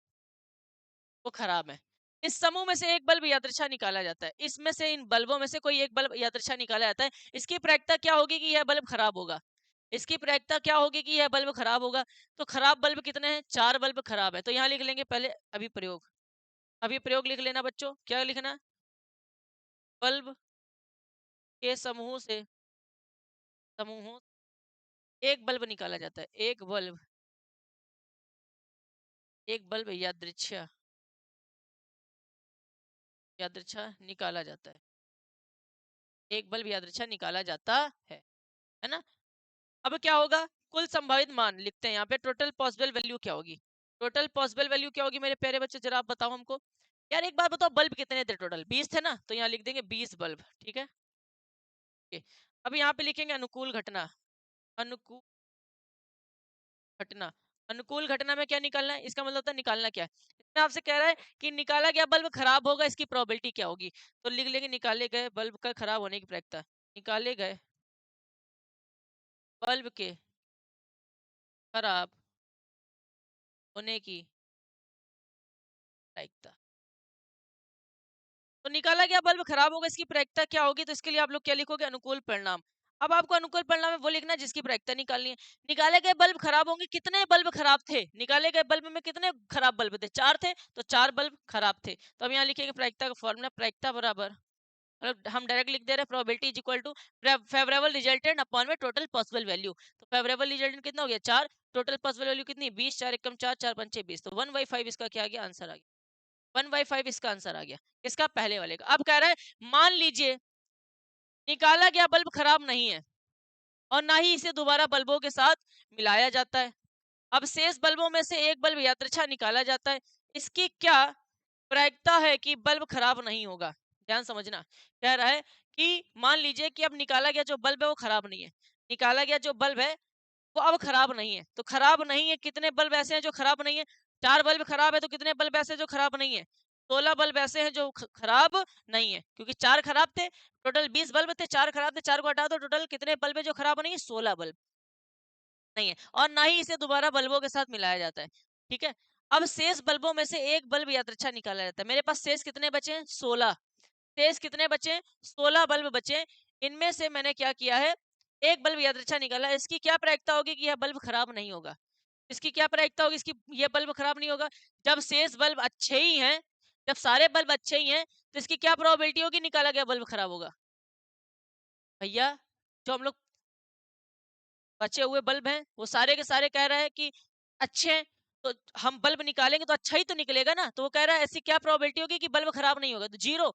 [SPEAKER 1] वो खराब है। इस समूह में से एक बल्ब यादृच्छा निकाला जाता है, इसमें से इन बल्बों में से कोई एक बल्ब यादृच्छा निकाला जाता है। इसकी प्रायिकता क्या होगी कि यह बल्ब खराब होगा? इसकी प्रायिकता क्या होगी कि यह बल्ब खराब होगा? तो खराब बल्ब कितने हैं? 4 बल्ब खराब है। तो यहाँ लिख लेंगे पहले अभिप्रयोग। अभिप्रयोग लिख लेना बच्चों, क्या लिखना? बल्ब के समूहों एक बल्ब निकाला जाता है, एक बल्ब यादृच्छा निकाला जाता है, एक बल्ब यादृच्छा निकाला जाता है ना? अब क्या होगा? कुल संभावित मान लिखते हैं यहाँ पे, टोटल पॉसिबल वैल्यू क्या होगी? टोटल पॉसिबल वैल्यू क्या होगी मेरे प्यारे बच्चे, जरा आप बताओ हमको। यार एक बात बताओ, बल्ब कितने थे टोटल? 20 थे ना, तो यहाँ लिख देंगे 20 बल्ब, ठीक है। अब यहाँ पे लिखेंगे अनुकूल घटना। अनुकूल घटना, अनुकूल घटना में क्या निकालना है? इसका मतलब होता है निकालना क्या है। इसमें आपसे कह रहा है कि निकाला गया बल्ब खराब होगा, इसकी प्रोबेबिलिटी क्या होगी? तो लिख लेंगे निकाले गए बल्ब का खराब होने की प्रायिकता। निकाले गए बल्ब के खराब होने की प्रायिकता। तो निकाला गया बल्ब खराब होगा, इसकी प्रायिकता क्या होगी? तो इसके लिए आप लोग क्या लिखोगे? अनुकूल परिणाम। अब आपको अनुकूल परिणाम में वो लिखना है जिसकी प्रायिकता निकालनी है। निकाले गए बल्ब खराब होंगे, कितने बल्ब खराब थे? निकाले गए बल्ब में कितने खराब बल्ब थे? 4 थे, तो 4 बल्ब खराब थे। तो अब यहाँ लिखेंगे प्रायिकता का फॉर्मूला, प्रायिकता बराबर, मतलब हम डायरेक्ट लिख दे रहे हैं, probability is equal to favourable resultant upon में टोटल पॉसिबल वैल्यू। तो फेवरेबल रिजल्टेंट कितना हो गया? 4, टोटल पॉसिबल वैल्यू कितनी? 20, 4 एकम 4, 4 पंचे 20, तो 1/5 इसका क्या आ गया? आंसर आ गया। 1/5 इसका आंसर आ गया। इसका पहले वाले का। अब कह रहा है मान लीजिए निकाला गया बल्ब खराब नहीं है और ना ही इसे दोबारा बल्बों के साथ मिलाया जाता है। अब शेष बल्बों में से एक बल्ब यादृच्छा निकाला जाता है, इसकी क्या प्रायिकता है कि बल्ब खराब नहीं होगा? ध्यान समझना। कह रहा है कि मान लीजिए कि अब निकाला गया जो बल्ब है वो खराब नहीं है, निकाला गया जो बल्ब है वो अब खराब नहीं है। तो खराब नहीं है, कितने बल्ब ऐसे हैं जो खराब नहीं है? 4 बल्ब खराब है, तो कितने बल्ब ऐसे हैं जो खराब नहीं है? 16 बल्ब ऐसे हैं जो खराब नहीं है, क्योंकि 4 खराब थे। टोटल 20 बल्ब थे, 4 खराब थे, 4 को हटा दो, टोटल कितने बल्ब है जो खराब नहीं है? 16 बल्ब नहीं है। और ना ही इसे दोबारा बल्बों के साथ मिलाया जाता है, ठीक है। अब शेष बल्बों में से एक बल्ब यादृच्छा निकाला जाता है। मेरे पास शेष कितने बचे हैं? 16। शेष कितने बचे? 16 बल्ब बचे। इनमें से मैंने क्या किया है? एक बल्ब यादृच्छा निकाला। इसकी क्या प्रायिकता होगी कि यह बल्ब खराब नहीं होगा? इसकी क्या प्रायिकता होगी इसकी, यह बल्ब खराब नहीं होगा? जब शेष बल्ब अच्छे ही हैं, जब सारे बल्ब अच्छे ही हैं, तो इसकी क्या प्रोबेबिलिटी होगी निकाला गया बल्ब खराब होगा? भैया जो हम लोग बचे हुए बल्ब हैं वो सारे के सारे कह रहे हैं कि अच्छे हैं, तो हम बल्ब निकालेंगे तो अच्छा ही तो निकलेगा ना। तो वो कह रहा है ऐसी क्या प्रोबेबिलिटी होगी कि बल्ब खराब नहीं होगा? तो जीरो,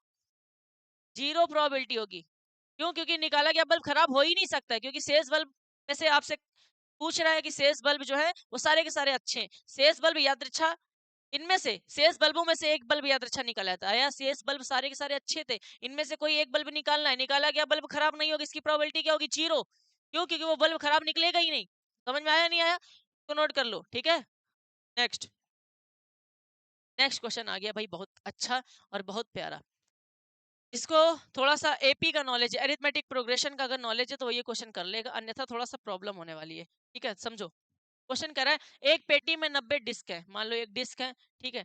[SPEAKER 1] जीरो प्रोबेबिलिटी होगी। क्यों? क्योंकि निकाला गया बल्ब खराब हो ही नहीं सकता है, क्योंकि शेष बल्ब में से आपसे पूछ रहा है कि शेष बल्ब जो है वो सारे के सारे अच्छे हैं। शेष बल्ब यादृच्छा, इनमें से शेष बल्बों में से एक बल्ब यादृच्छा निकाला था, आया शेष बल्ब सारे के सारे अच्छे थे, इनमें से कोई एक बल्ब निकालना है, निकाला गया बल्ब खराब नहीं होगा, इसकी प्रोबेबिलिटी क्या होगी? जीरो। क्यों? क्योंकि वो बल्ब खराब निकलेगा ही नहीं। समझ में आया नहीं आया? तो नोट कर लो, ठीक है। नेक्स्ट, नेक्स्ट क्वेश्चन आ गया भाई, बहुत अच्छा और बहुत प्यारा। इसको थोड़ा सा एपी का नॉलेज है, अरिथमेटिक प्रोग्रेशन का अगर नॉलेज है तो वो ये क्वेश्चन कर लेगा, अन्यथा थोड़ा सा प्रॉब्लम होने वाली है, ठीक है। समझो, क्वेश्चन कर रहा है एक पेटी में 90 डिस्क है। मान लो एक डिस्क है, ठीक है,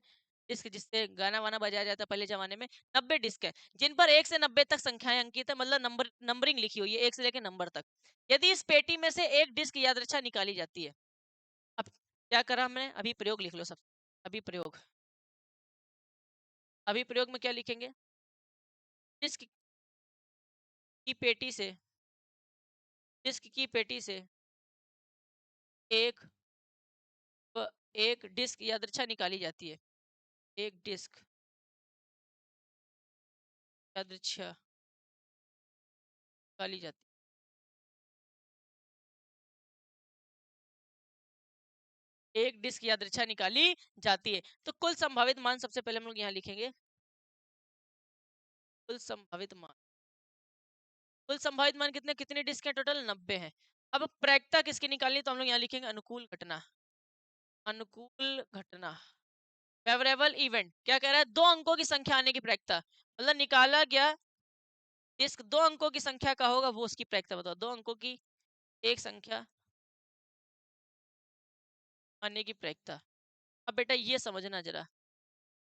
[SPEAKER 1] डिस्क जिससे गाना वाना बजाया जाता है पहले जमाने में। 90 डिस्क है जिन पर 1 से 90 तक संख्याएं अंकित है, मतलब नंबरिंग लिखी हुई है 1 से लेकर नंबर तक। यदि इस पेटी में से एक डिस्क यादृच्छा निकाली जाती है। अब क्या करा हमने? अभी प्रयोग लिख लो सब। अभी प्रयोग, अभी प्रयोग में क्या लिखेंगे? डिस्क की पेटी से, डिस्क की पेटी से एक एक डिस्क यादृच्छा निकाली जाती है। एक डिस्क यादृच्छा निकाली जाती है, एक डिस्क यादृच्छा निकाली जाती है। तो कुल संभावित मान सबसे पहले हम लोग यहाँ लिखेंगे, कुल संभावित मान। कुल संभावित मान कितने, कितने डिस्क हैं टोटल? 90 हैं। अब प्रायिकता किसकी निकालनी, तो हम लोग यहाँ लिखेंगे अनुकूल घटना। अनुकूल घटना, फेवरेबल इवेंट। क्या कह रहा है? 2 अंकों की संख्या आने की प्रायिकता, मतलब निकाला गया डिस्क 2 अंकों की संख्या का होगा, वो उसकी प्रायिकता बताओ। 2 अंकों की एक संख्या आने की प्रायिकता। अब बेटा ये समझना जरा,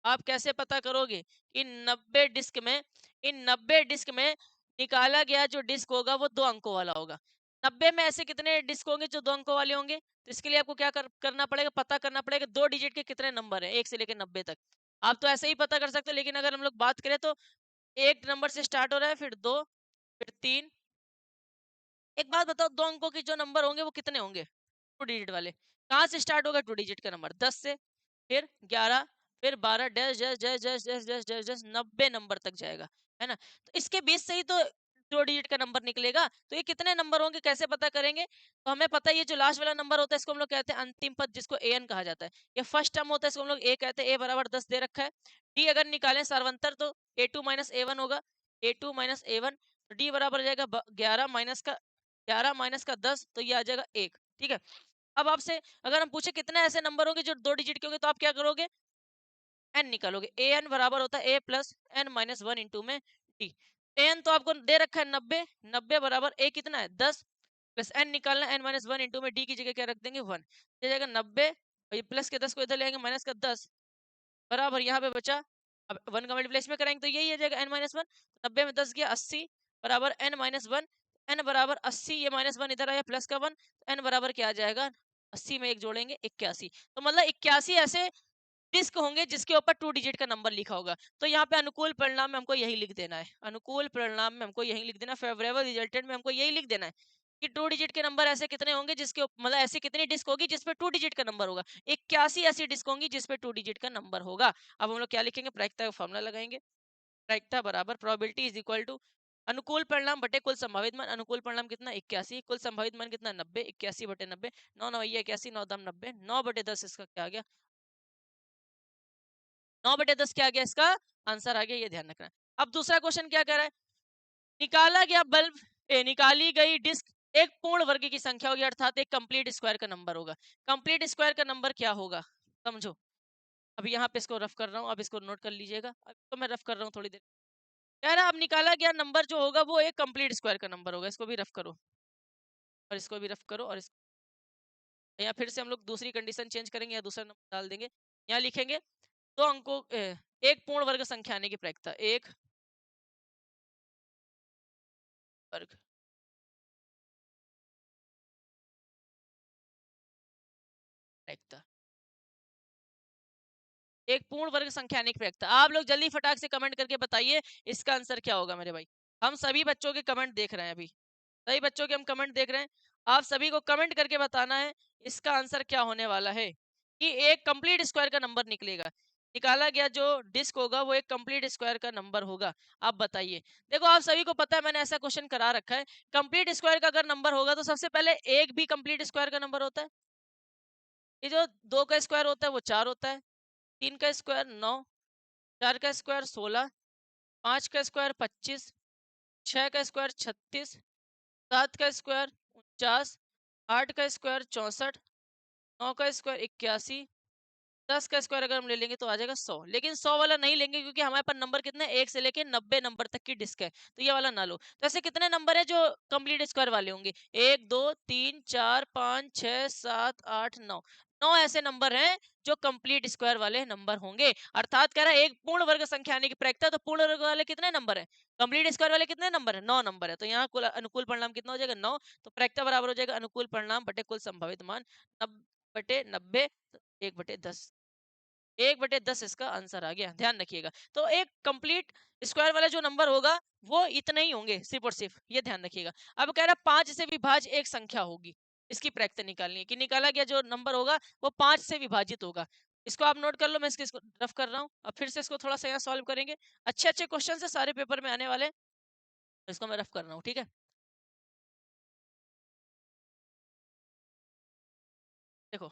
[SPEAKER 1] आप कैसे पता करोगे इन 90 डिस्क में, इन 90 डिस्क में निकाला गया जो डिस्क होगा वो 2 अंकों वाला होगा। 90 में ऐसे कितने डिस्क होंगे जो 2 अंकों वाले होंगे? तो इसके लिए आपको क्या करना पड़ेगा, पता करना पड़ेगा 2 डिजिट के कितने नंबर हैं 1 से लेकर 90 तक। आप तो ऐसे ही पता कर सकते हो, लेकिन अगर हम लोग बात करें तो 1 नंबर से स्टार्ट हो रहा है, फिर 2, फिर 3। एक बात बताओ, 2 अंकों के जो नंबर होंगे वो कितने होंगे? 2 डिजिट वाले। कहाँ से स्टार्ट होगा 2 डिजिट का नंबर? 10 से, फिर 11, फिर 12, dash dash dash dash dash dash dash dash 90 number तक जाएगा, है ना? तो इसके बीच से ही तो 2 डिजिट का नंबर निकलेगा। तो ये कितने नंबर होंगे कैसे पता करेंगे? तो हमें पता है ये जो लास्ट वाला नंबर होता है इसको हम लोग कहते हैं अंतिम पद, जिसको एन कहा जाता है। ये फर्स्ट टर्म होता है, इसको हम लोग ए कहते हैं। ए बराबर 10 दे रखा है। डी अगर निकालें सार्वंतर तो A2 माइनस A1 होगा। A2 माइनस A1, तो डी बराबर हो जाएगा 11 माइनस का 10, तो ये आ जाएगा 1। ठीक है। अब आपसे अगर हम पूछे कितने ऐसे नंबर होंगे जो 2 डिजिट के होंगे, तो आप क्या करोगे? एन निकालोगे। ए एन बराबर होता है ए प्लस एन माइनस 1 इंटू में टी। एन तो आपको दे रखा है 90, 90 बराबर ए कितना है 10, प्लस एन निकालना एन माइनस 1 इंटू में डी की जगह क्या रख देंगे 1, ये जाएगा 90, और ये प्लस के 10 को इधर ले आएंगे, माइनस का 10 बराबर यहाँ पे बचा। अब 1 का मल्टीप्लाई इसमें करेंगे तो यही आ जाएगा एन माइनस 1। 90 में 10 गया 80 बराबर एन माइनस 1। एन बराबर 80, ये माइनस 1 इधर आया प्लस का 1, एन बराबर क्या आ जाएगा? 80 में एक जोड़ेंगे 81। तो मतलब 81 ऐसे डिस्क होंगे जिसके ऊपर 2 डिजिट का नंबर लिखा होगा। तो यहाँ पे अनुकूल परिणाम में हमको यही लिख देना है, अनुकूल परिणाम में हमको यही लिख देना, फेवरेबल रिजल्टेंट में हमको यही लिख देना है कि 2 डिजिट के नंबर ऐसे कितने होंगे जिसके मतलब ऐसी कितनी डिस्क होगी जिसपे 2 डिजिट का नंबर होगा। 81 ऐसी डिस्क होंगी जिसपे 2 डिजिट का नंबर होगा। अब हम लोग क्या लिखेंगे? प्रायिकता का फॉर्मूला लगाएंगे। प्रायिकता बराबर प्रोबेबिलिटी इज इक्वल टू अनुकूल परिणाम बटे कुल संभावित मान। अनुकूल परिणाम कितना? 81, कुल संभावित मान कितना? 90। 81 बटे 90, 9 9 ये 81, 9 दम 90, 9 बटे 10 इसका क्या आ गया? 9 बटे 10 क्या आ गया? इसका आंसर आ गया, ये ध्यान रखना है। अब दूसरा क्वेश्चन क्या कह रहा है? निकाला गया बल्ब निकाली गई डिस्क एक पूर्ण वर्ग की संख्या होगी, अर्थात एक कंप्लीट स्क्वायर का नंबर होगा। कंप्लीट स्क्वायर का नंबर क्या होगा? समझो। अभी यहाँ पे इसको रफ कर रहा हूँ, अब इसको नोट कर लीजिएगा। अब तो मैं रफ कर रहा हूँ थोड़ी देर। कह रहा है अब निकाला गया नंबर जो होगा वो एक कंप्लीट स्क्वायर का नंबर होगा। इसको भी रफ करो और इसको भी रफ करो, और यहाँ फिर से हम लोग दूसरी कंडीशन चेंज करेंगे या दूसरा नंबर डाल देंगे। यहाँ लिखेंगे 2 अंकों एक पूर्ण वर्ग संख्या आने की प्रायिकता, एक वर्ग प्रायिकता, एक पूर्ण वर्ग संख्या आने की प्रायिकता। आप लोग जल्दी फटाक से कमेंट करके बताइए इसका आंसर क्या होगा मेरे भाई। हम सभी बच्चों के कमेंट देख रहे हैं, अभी सभी बच्चों के हम कमेंट देख रहे हैं। आप सभी को कमेंट करके बताना है इसका आंसर क्या होने वाला है, कि एक कंप्लीट स्क्वायर का नंबर निकलेगा। निकाला गया जो डिस्क होगा वो एक कंप्लीट स्क्वायर का नंबर होगा। आप बताइए। देखो आप सभी को पता है, मैंने ऐसा क्वेश्चन करा रखा है। कंप्लीट स्क्वायर का अगर नंबर होगा तो सबसे पहले एक भी कंप्लीट स्क्वायर का नंबर होता है। ये जो 2 का स्क्वायर होता है वो 4 होता है, 3 का स्क्वायर 9, 4 का स्क्वायर 16, 5 का स्क्वायर 25, 6 का स्क्वायर 36, 7 का स्क्वायर 49, 8 का स्क्वायर 64, 9 का स्क्वायर 81, 10 का स्क्वायर अगर हम ले लेंगे तो आ जाएगा 100। लेकिन 100 वाला नहीं लेंगे क्योंकि हमारे पास नंबर कितने, 1 से लेके 90 नंबर तक की डिस्क है, तो ये वाला ना लो। तो ऐसे कितने नंबर है जो कंप्लीट स्क्वायर वाले होंगे? 1 2 3 4 5 6 7 8 9, 9 ऐसे नंबर हैं जो कंप्लीट स्क्वायर वाले नंबर होंगे। अर्थात कह रहा है एक पूर्ण वर्ग संख्या आने की प्रायिकता, तो पूर्ण वर्ग वाले कितने नंबर है? कंप्लीट स्क्वायर वाले कितने नंबर है? 9 नंबर है। तो यहाँ कुल अनुकूल परिणाम कितना हो जाएगा? 9। तो प्रायिकता बराबर हो जाएगा अनुकूल परिणाम बटे कुल संभावित मान, 90 बटे 90, 1 बटे 10। 1/10 इसका आंसर आ गया, ध्यान रखिएगा। तो एक कंप्लीट स्क्वायर वाला जो नंबर होगा वो इतने ही होंगे, सिर्फ और सिर्फ, ये ध्यान रखिएगा। अब कह रहा है 5 से विभाज्य एक संख्या होगी, इसकी प्रायिकता निकालनी है कि निकाला गया जो नंबर होगा वो 5 से विभाजित होगा। इसको आप नोट कर लो, मैं इसको रफ कर रहा हूँ। अब फिर से इसको थोड़ा सा यहाँ सॉल्व करेंगे। अच्छे अच्छे क्वेश्चन है, सारे पेपर में आने वाले हैं। इसको मैं रफ कर रहा हूँ, ठीक है। देखो,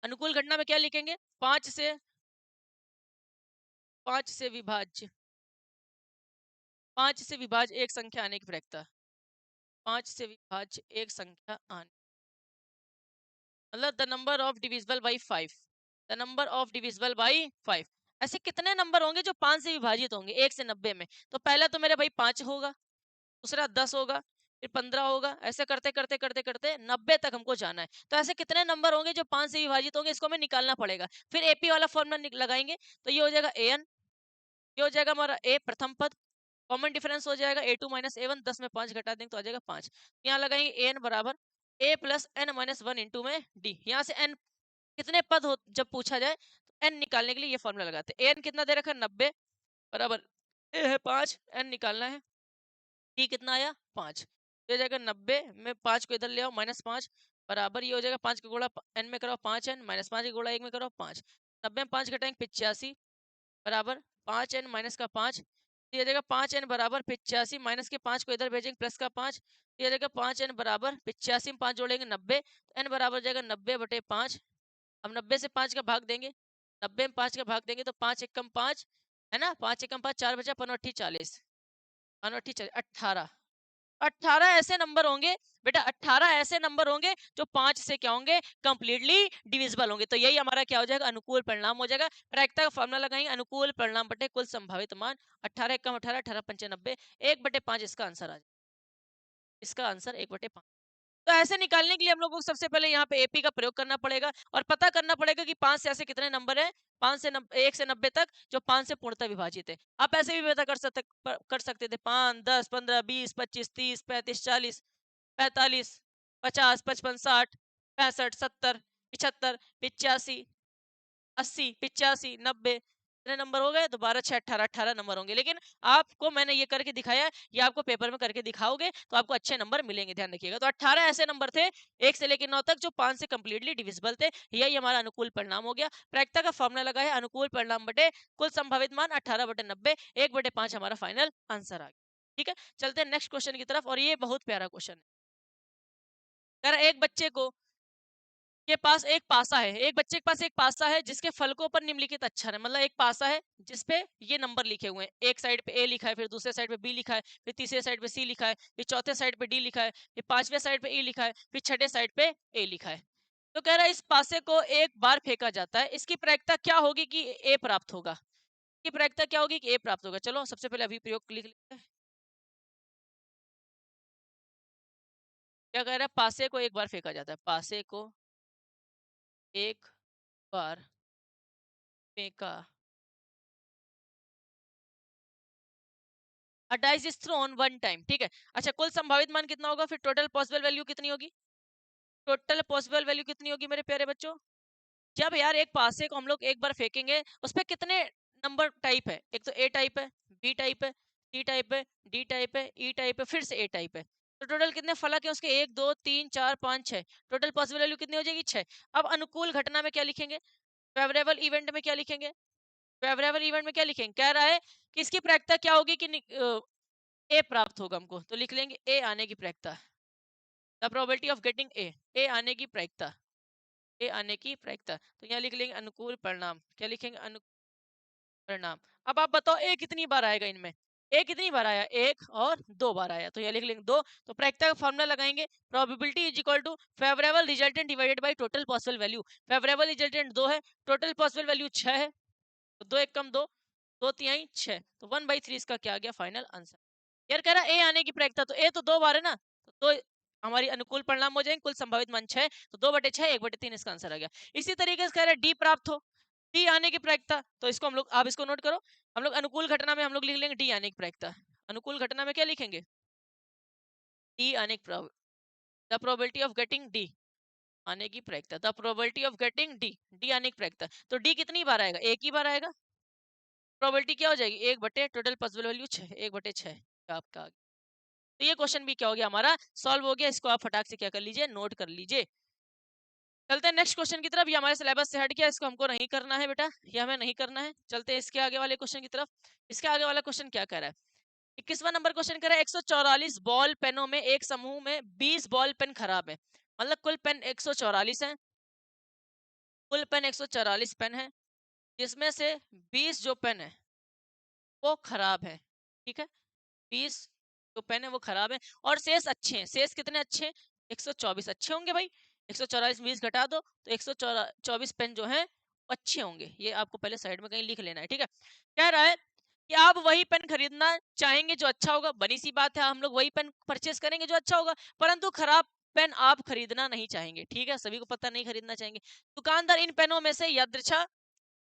[SPEAKER 1] अनुकूल घटना में क्या लिखेंगे? 5 से विभाज्य, 5 से विभाज्य एक संख्या आने की प्रायिकता, 5 से विभाज्य एक संख्या आने, मतलब the number of divisible by 5, the number of divisible by 5। ऐसे कितने नंबर होंगे जो 5 से विभाजित होंगे 1 से 90 में? तो पहला तो मेरे भाई 5 होगा, दूसरा 10 होगा, फिर 15 होगा, ऐसे करते करते करते करते 90 तक हमको जाना है। तो ऐसे कितने नंबर होंगे जो 5 से विभाजित होंगे, इसको हमें निकालना पड़ेगा। फिर एपी वाला फॉर्मूला लगाएंगे, तो ये हो जाएगा an, ये हो जाएगा हमारा ए प्रथम पद, कॉमन डिफरेंस हो जाएगा ए टू माइनस ए वन, 10 में 5 घटा देंगे तो आ जाएगा 5। यहाँ लगाएंगे एन बराबर A plus N minus one into में डी। यहाँ से एन कितने पद हो जब पूछा जाए तो एन निकालने के लिए ये फॉर्मूला लगाते हैं। एन कितना दे रखा है 90 बराबर ए है 5, एन निकालना है, डी कितना आया 5। ये जाएगा 90 में 5 को इधर ले आओ माइनस 5 बराबर ये हो जाएगा 5 का गुणा एन में करो 5 एन माइनस 5 का गुणा 1 में करो 5। 90 में 5 घटाएंगे 85 बराबर 5 एन माइनस का 5। ये जाएगा 5 एन बराबर 85, माइनस के 5 को इधर भेजेंगे प्लस का 5। ये जाएगा 5 एन बराबर 85 में 5 जोड़ेंगे 90, तो एन बराबर जाएगा 90/5। अब 90 से 5 का भाग देंगे, 90 में 5 का भाग देंगे तो 5 एकम 5 है ना, 5 एकम 5 4 बचा, 5 40, 18। 18 ऐसे नंबर होंगे बेटा, 18 ऐसे नंबर होंगे जो 5 से क्या होंगे, कंप्लीटली डिविजिबल होंगे। तो यही हमारा क्या हो जाएगा, अनुकूल परिणाम हो जाएगा। प्रायिकता का फॉर्मूला लगाएंगे, अनुकूल परिणाम बटे कुल संभावित मान। 18 एकम 18, 18 पंचे 90, 1/5 इसका आंसर आ जाएगा। इसका आंसर 1/5। तो ऐसे निकालने के लिए हम लोगों को सबसे पहले यहाँ पे एपी का प्रयोग करना पड़ेगा और पता करना पड़ेगा कि 5 से ऐसे कितने नंबर है, 5 से 1 से 90 तक जो 5 से पूर्णतः विभाजित है। आप ऐसे भी पता कर सकते थे 5 10 15 20 25 30 35 40 45 50 55 60 65 70 75 85 80 85 90 इतने नंबर हो गए, तो 12 6 18 18 नंबर होंगे। लेकिन आपको मैंने ये करके दिखाया, ये आपको पेपर में करके दिखाओगे तो आपको अच्छे नंबर मिलेंगे, ध्यान रखिएगा। तो 18 ऐसे नंबर थे 1 से लेकर 9 तक जो 5 से कंप्लीटली डिविजिबल थे। यही हमारा अनुकूल परिणाम हो गया। प्रायिकता का फॉर्मूला लगा है, अनुकूल परिणाम बटे कुल संभावित मान 18/90, 1/5 हमारा फाइनल आंसर आ गया। ठीक है, चलते हैं नेक्स्ट क्वेश्चन की तरफ, और ये बहुत प्यारा क्वेश्चन है। अगर एक बच्चे को के पास एक पासा है, एक बच्चे के पास एक पासा है जिसके फलकों पर निम्नलिखित अक्षर है। मतलब एक पासा है जिसपे ये नंबर लिखे हुए हैं, एक साइड पे ए लिखा है, फिर दूसरे साइड पे बी लिखा है, फिर तीसरे साइड पे सी लिखा है, फिर चौथे साइड पे डी लिखा है, फिर पांचवे साइड पे ई लिखा है, फिर छठे साइड पे ए लिखा है। तो कह रहा है इस पासे को एक बार फेंका जाता है, इसकी प्रायिकता क्या होगी कि ए प्राप्त होगा। इसकी प्रायिकता क्या होगी कि ए प्राप्त होगा। चलो सबसे पहले अभी प्रयोग लिख लेते हैं। क्या कह रहा है, पासे को एक बार फेंका जाता है, पासे को एक बार फेंका, A dice is thrown one time, ठीक है। अच्छा, कुल संभावित मान कितना होगा, फिर टोटल पॉसिबल वैल्यू कितनी होगी, टोटल पॉसिबल वैल्यू कितनी होगी मेरे प्यारे बच्चों। जब यार एक पासे को हम लोग एक बार फेंकेंगे, उस पर कितने नंबर टाइप है, एक तो ए टाइप है, बी टाइप है, सी टाइप है, डी टाइप है, ई टाइप है, फिर से ए टाइप है। तो टोटल कितने फलक है उसके, 1 2 3 4 5 6। टोटल पॉसिबल वैल्यू कितनी हो जाएगी, 6। अब अनुकूल घटना में क्या लिखेंगे, फेवरेबल इवेंट में क्या लिखेंगे, फेवरेबल इवेंट में क्या लिखेंगे, कह रहा है कि इसकी प्रायिकता क्या होगी कि ए प्राप्त होगा हमको, तो लिख लेंगे ए आने की प्रायिकता, the probability of getting A, A आने की प्रायिकता, ए आने की प्रायिकता। तो यहाँ लिख लेंगे अनुकूल परिणाम, क्या लिखेंगे, अनुकूल परिणाम। अब आप बताओ ए कितनी बार आएगा इनमें, ए कितनी बार आया, 1 और 2 बार आया, तो यहाँ लिख लेंगे 2। तो प्रायिकता का फॉर्मूला लगाएंगे, probability is equal to favourable resultant divided by total possible value. Favourable resultant 2 है, टोटल पॉसिबल वैल्यू 6 है, तो 2 1 कम 2, 2 3 6, तो 1/3 इसका क्या आ गया फाइनल आंसर। यार कह रहा है ए आने की प्रायिकता, तो ए तो 2 बार है ना, तो हमारी अनुकूल परिणाम हो जाएंगे, कुल संभावित मान 6, तो 2/6 1/3 इसका आंसर आ गया। इसी तरीके से कह रहा है डी प्राप्त हो, डी आने की प्रायिकता, तो इसको हम लोग, आप इसको नोट करो, हम लोग अनुकूल घटना में हम लोग लिख लेंगे डी आने की प्रायिकता। अनुकूल घटना में क्या लिखेंगे, डी आने की, the probability of getting D आने की प्रायिकता, the probability of getting D, D आने की प्रायिकता। तो डी कितनी बार आएगा, एक ही बार आएगा, प्रोबेबिलिटी क्या हो जाएगी, 1/, टोटल पॉसिबल वैल्यू 6, 1/6 आपका। तो ये क्वेश्चन भी क्या हो गया हमारा, सॉल्व हो गया। इसको आप फटाक से क्या कर लीजिए, नोट कर लीजिए। चलते हैं नेक्स्ट क्वेश्चन की तरफ। ये हमारे सिलेबस से हट गया, इसको हमको नहीं करना है बेटा, ये हमें नहीं करना है। चलते हैं इसके आगे वाले क्वेश्चन की तरफ। इसके आगे वाला क्वेश्चन क्या कह रहा है, 21वां नंबर क्वेश्चन कह रहा है 144 बॉल पेनों में एक समूह में 20 बॉल पेन खराब है। मतलब कुल पेन 144 है, कुल पेन 144 पेन है, जिसमें से 20 जो पेन है वो खराब है, ठीक है। 20 जो पेन है वो खराब है, और शेष अच्छे हैं। शेष कितने अच्छे हैं, 124 अच्छे होंगे भाई। 144 20 घटा दो तो 124 पेन जो है अच्छे होंगे। ये आपको पहले साइड में कहीं लिख लेना है, ठीक है। कह रहा है कि आप वही पेन खरीदना चाहेंगे जो अच्छा होगा, बनी सी बात है हम लोग वही पेन परचेस करेंगे जो अच्छा होगा, परंतु खराब पेन आप खरीदना नहीं चाहेंगे। ठीक है, सभी को पता नहीं खरीदना चाहेंगे। दुकानदार इन पेनों में से यादृच्छा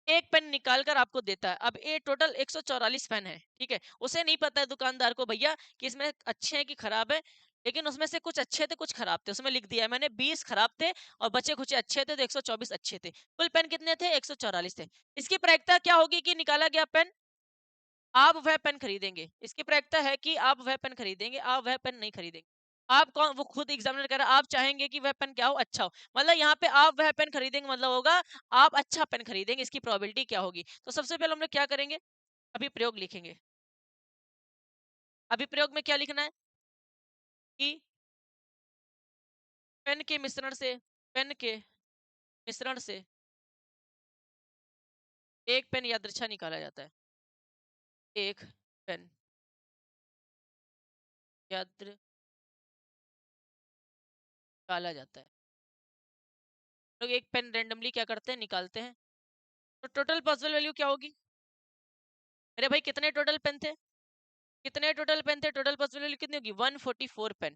[SPEAKER 1] एक पेन निकाल कर आपको देता है। अब ये टोटल 144 पेन है, ठीक है। उसे नहीं पता है दुकानदार को भैया कि इसमें अच्छे हैं कि खराब है, लेकिन उसमें से कुछ अच्छे थे कुछ खराब थे, उसमें लिख दिया है मैंने 20 खराब थे और बचे कुछ अच्छे थे तो 124 अच्छे थे। कुल पेन कितने थे? 144 थे। इसकी प्रायिकता क्या होगी कि निकाला गया पेन आप वह पेन खरीदेंगे। इसकी प्रायिकता है कि आप वह पेन खरीदेंगे, आप वह पेन नहीं खरीदेंगे। आप कौन, वो खुद एग्जामिनर कह रहा है आप चाहेंगे कि वह पेन क्या हो? अच्छा हो। मतलब यहाँ पे आप वह पेन खरीदेंगे मतलब होगा आप अच्छा पेन खरीदेंगे। इसकी प्रोबेबिलिटी क्या होगी? तो सबसे पहले हम लोग क्या करेंगे? अभी प्रयोग लिखेंगे। अभी प्रयोग में क्या लिखना है कि पेन के मिश्रण से, पेन के मिश्रण से एक पेन यादृच्छा निकाला जाता है। एक पेन यादृ निकाला जाता है। लोग एक पेन रेंडमली क्या करते हैं? निकालते हैं। तो टोटल पॉसिबल वैल्यू क्या होगी? मेरे भाई कितने टोटल पेन थे? कितने टोटल पेन थे? टोटल पॉसिबल वैल्यू कितनी होगी? 144 पेन।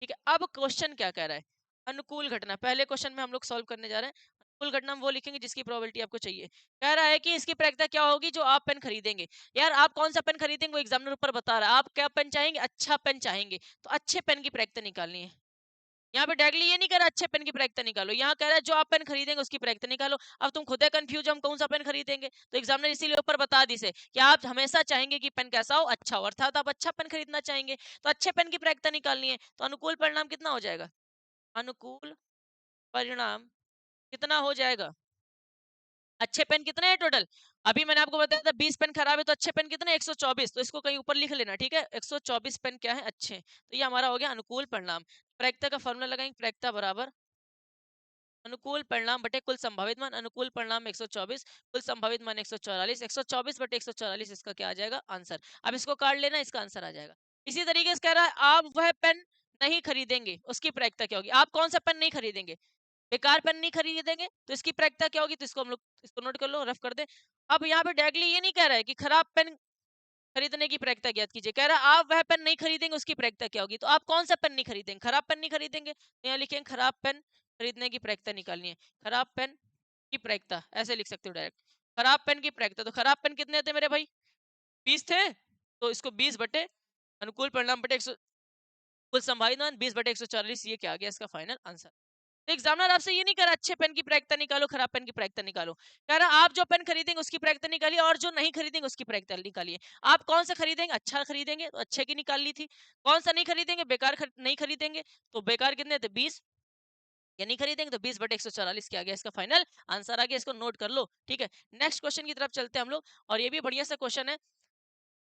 [SPEAKER 1] ठीक है, अब क्वेश्चन क्या कह रहा है? अनुकूल घटना। पहले क्वेश्चन में हम लोग सॉल्व करने जा रहे हैं। अनुकूल घटना में वो लिखेंगे जिसकी प्रोबेबिलिटी आपको चाहिए। कह रहा है कि इसकी प्रायिकता क्या होगी जो आप पेन खरीदेंगे। यार आप कौन सा पेन खरीदेंगे वो एग्जामिनर ऊपर बता रहा है। आप क्या पेन चाहेंगे? अच्छा पेन चाहेंगे, तो अच्छे पेन की प्रायिकता निकालनी है। यहाँ पे डायरेक्टली ये नहीं कह रहा अच्छे पेन की प्रायिकता निकालो, यहाँ कह रहा है जो आप पेन खरीदेंगे उसकी प्रायिकता निकालो। अब तुम खुद कंफ्यूज हम कौन सा पेन खरीदेंगे, तो एग्जामिनर इसीलिए ऊपर बता दी से कि आप हमेशा चाहेंगे कि पेन कैसा हो? अच्छा हो, अर्थात आप अच्छा पेन खरीदना चाहेंगे, तो अच्छे पेन की प्रायिकता निकालनी है। तो अनुकूल परिणाम कितना हो जाएगा? अनुकूल परिणाम कितना हो जाएगा? अच्छे पेन कितने हैं टोटल? अभी मैंने आपको बताया था 20 पेन खराब है, तो अच्छे पेन कितने? 124। तो इसको कहीं ऊपर लिख लेना, ठीक है। 124 पेन क्या है? अच्छे। तो ये हमारा हो गया अनुकूल परिणाम। प्रायिकता का फॉर्मूला लगाएंगे, प्रायिकता बराबर अनुकूल परिणाम बटे कुल संभावित मान। अनुकूल परिणाम 124, कुल संभावित मान 144। 124 बटे 144 इसका क्या आ जाएगा? आंसर। अब इसको काट लेना, इसका आंसर आ जाएगा। इसी तरीके से कह रहा है आप वह पेन नहीं खरीदेंगे, उसकी प्रायिकता क्या होगी? आप कौन सा पेन नहीं खरीदेंगे? बेकार पेन नहीं खरीदेंगे, तो इसकी प्रायिकता क्या होगी? तो इसको हम लोग इसको नोट कर लो, रफ कर दे। अब यहाँ पे डायरेक्टली ये नहीं कह रहा है कि खराब पेन खरीदने की प्रायिकता ज्ञात कीजिए, कह रहा है आप वह पेन नहीं खरीदेंगे उसकी प्रायिकता क्या होगी? तो आप कौन सा पेन नहीं खरीदेंगे? खराब पेन नहीं खरीदेंगे, तो यहाँ लिखेंगे खराब पेन खरीदने की प्रायिकता निकालनी है। खराब पेन की प्रायिकता ऐसे लिख सकते हो डायरेक्ट। खराब पेन की प्रायिकता, तो खराब पेन कितने थे मेरे भाई? 20 थे, तो इसको 20 बटे अनुकूल परिणाम बटे 100, कुल संभावित मान 20 बटे 144, ये क्या आ गया इसका फाइनल आंसर। तो एग्जामिनर आपसे ये नहीं कर रहा अच्छे पेन की प्रायिकता निकालो खराब पेन की प्रायिकता निकालो, कह रहा आप जो पेन खरीदेंगे उसकी प्रायिकता निकालिए और जो नहीं खरीदेंगे उसकी प्रायिकता निकालिए। आप कौन सा खरीदेंगे? अच्छा खरीदेंगे, तो अच्छे की निकाल ली थी। कौन सा नहीं खरीदेंगे? बेकार नहीं खरीदेंगे, तो बेकार कितने थे? 20। या नहीं खरीदेंगे तो 20 बटे 144 क्या आ गया इसका फाइनल आंसर आ गया। इसको नोट कर लो, ठीक है। नेक्स्ट क्वेश्चन की तरफ चलते हैं हम लोग, और ये भी बढ़िया सा क्वेश्चन है।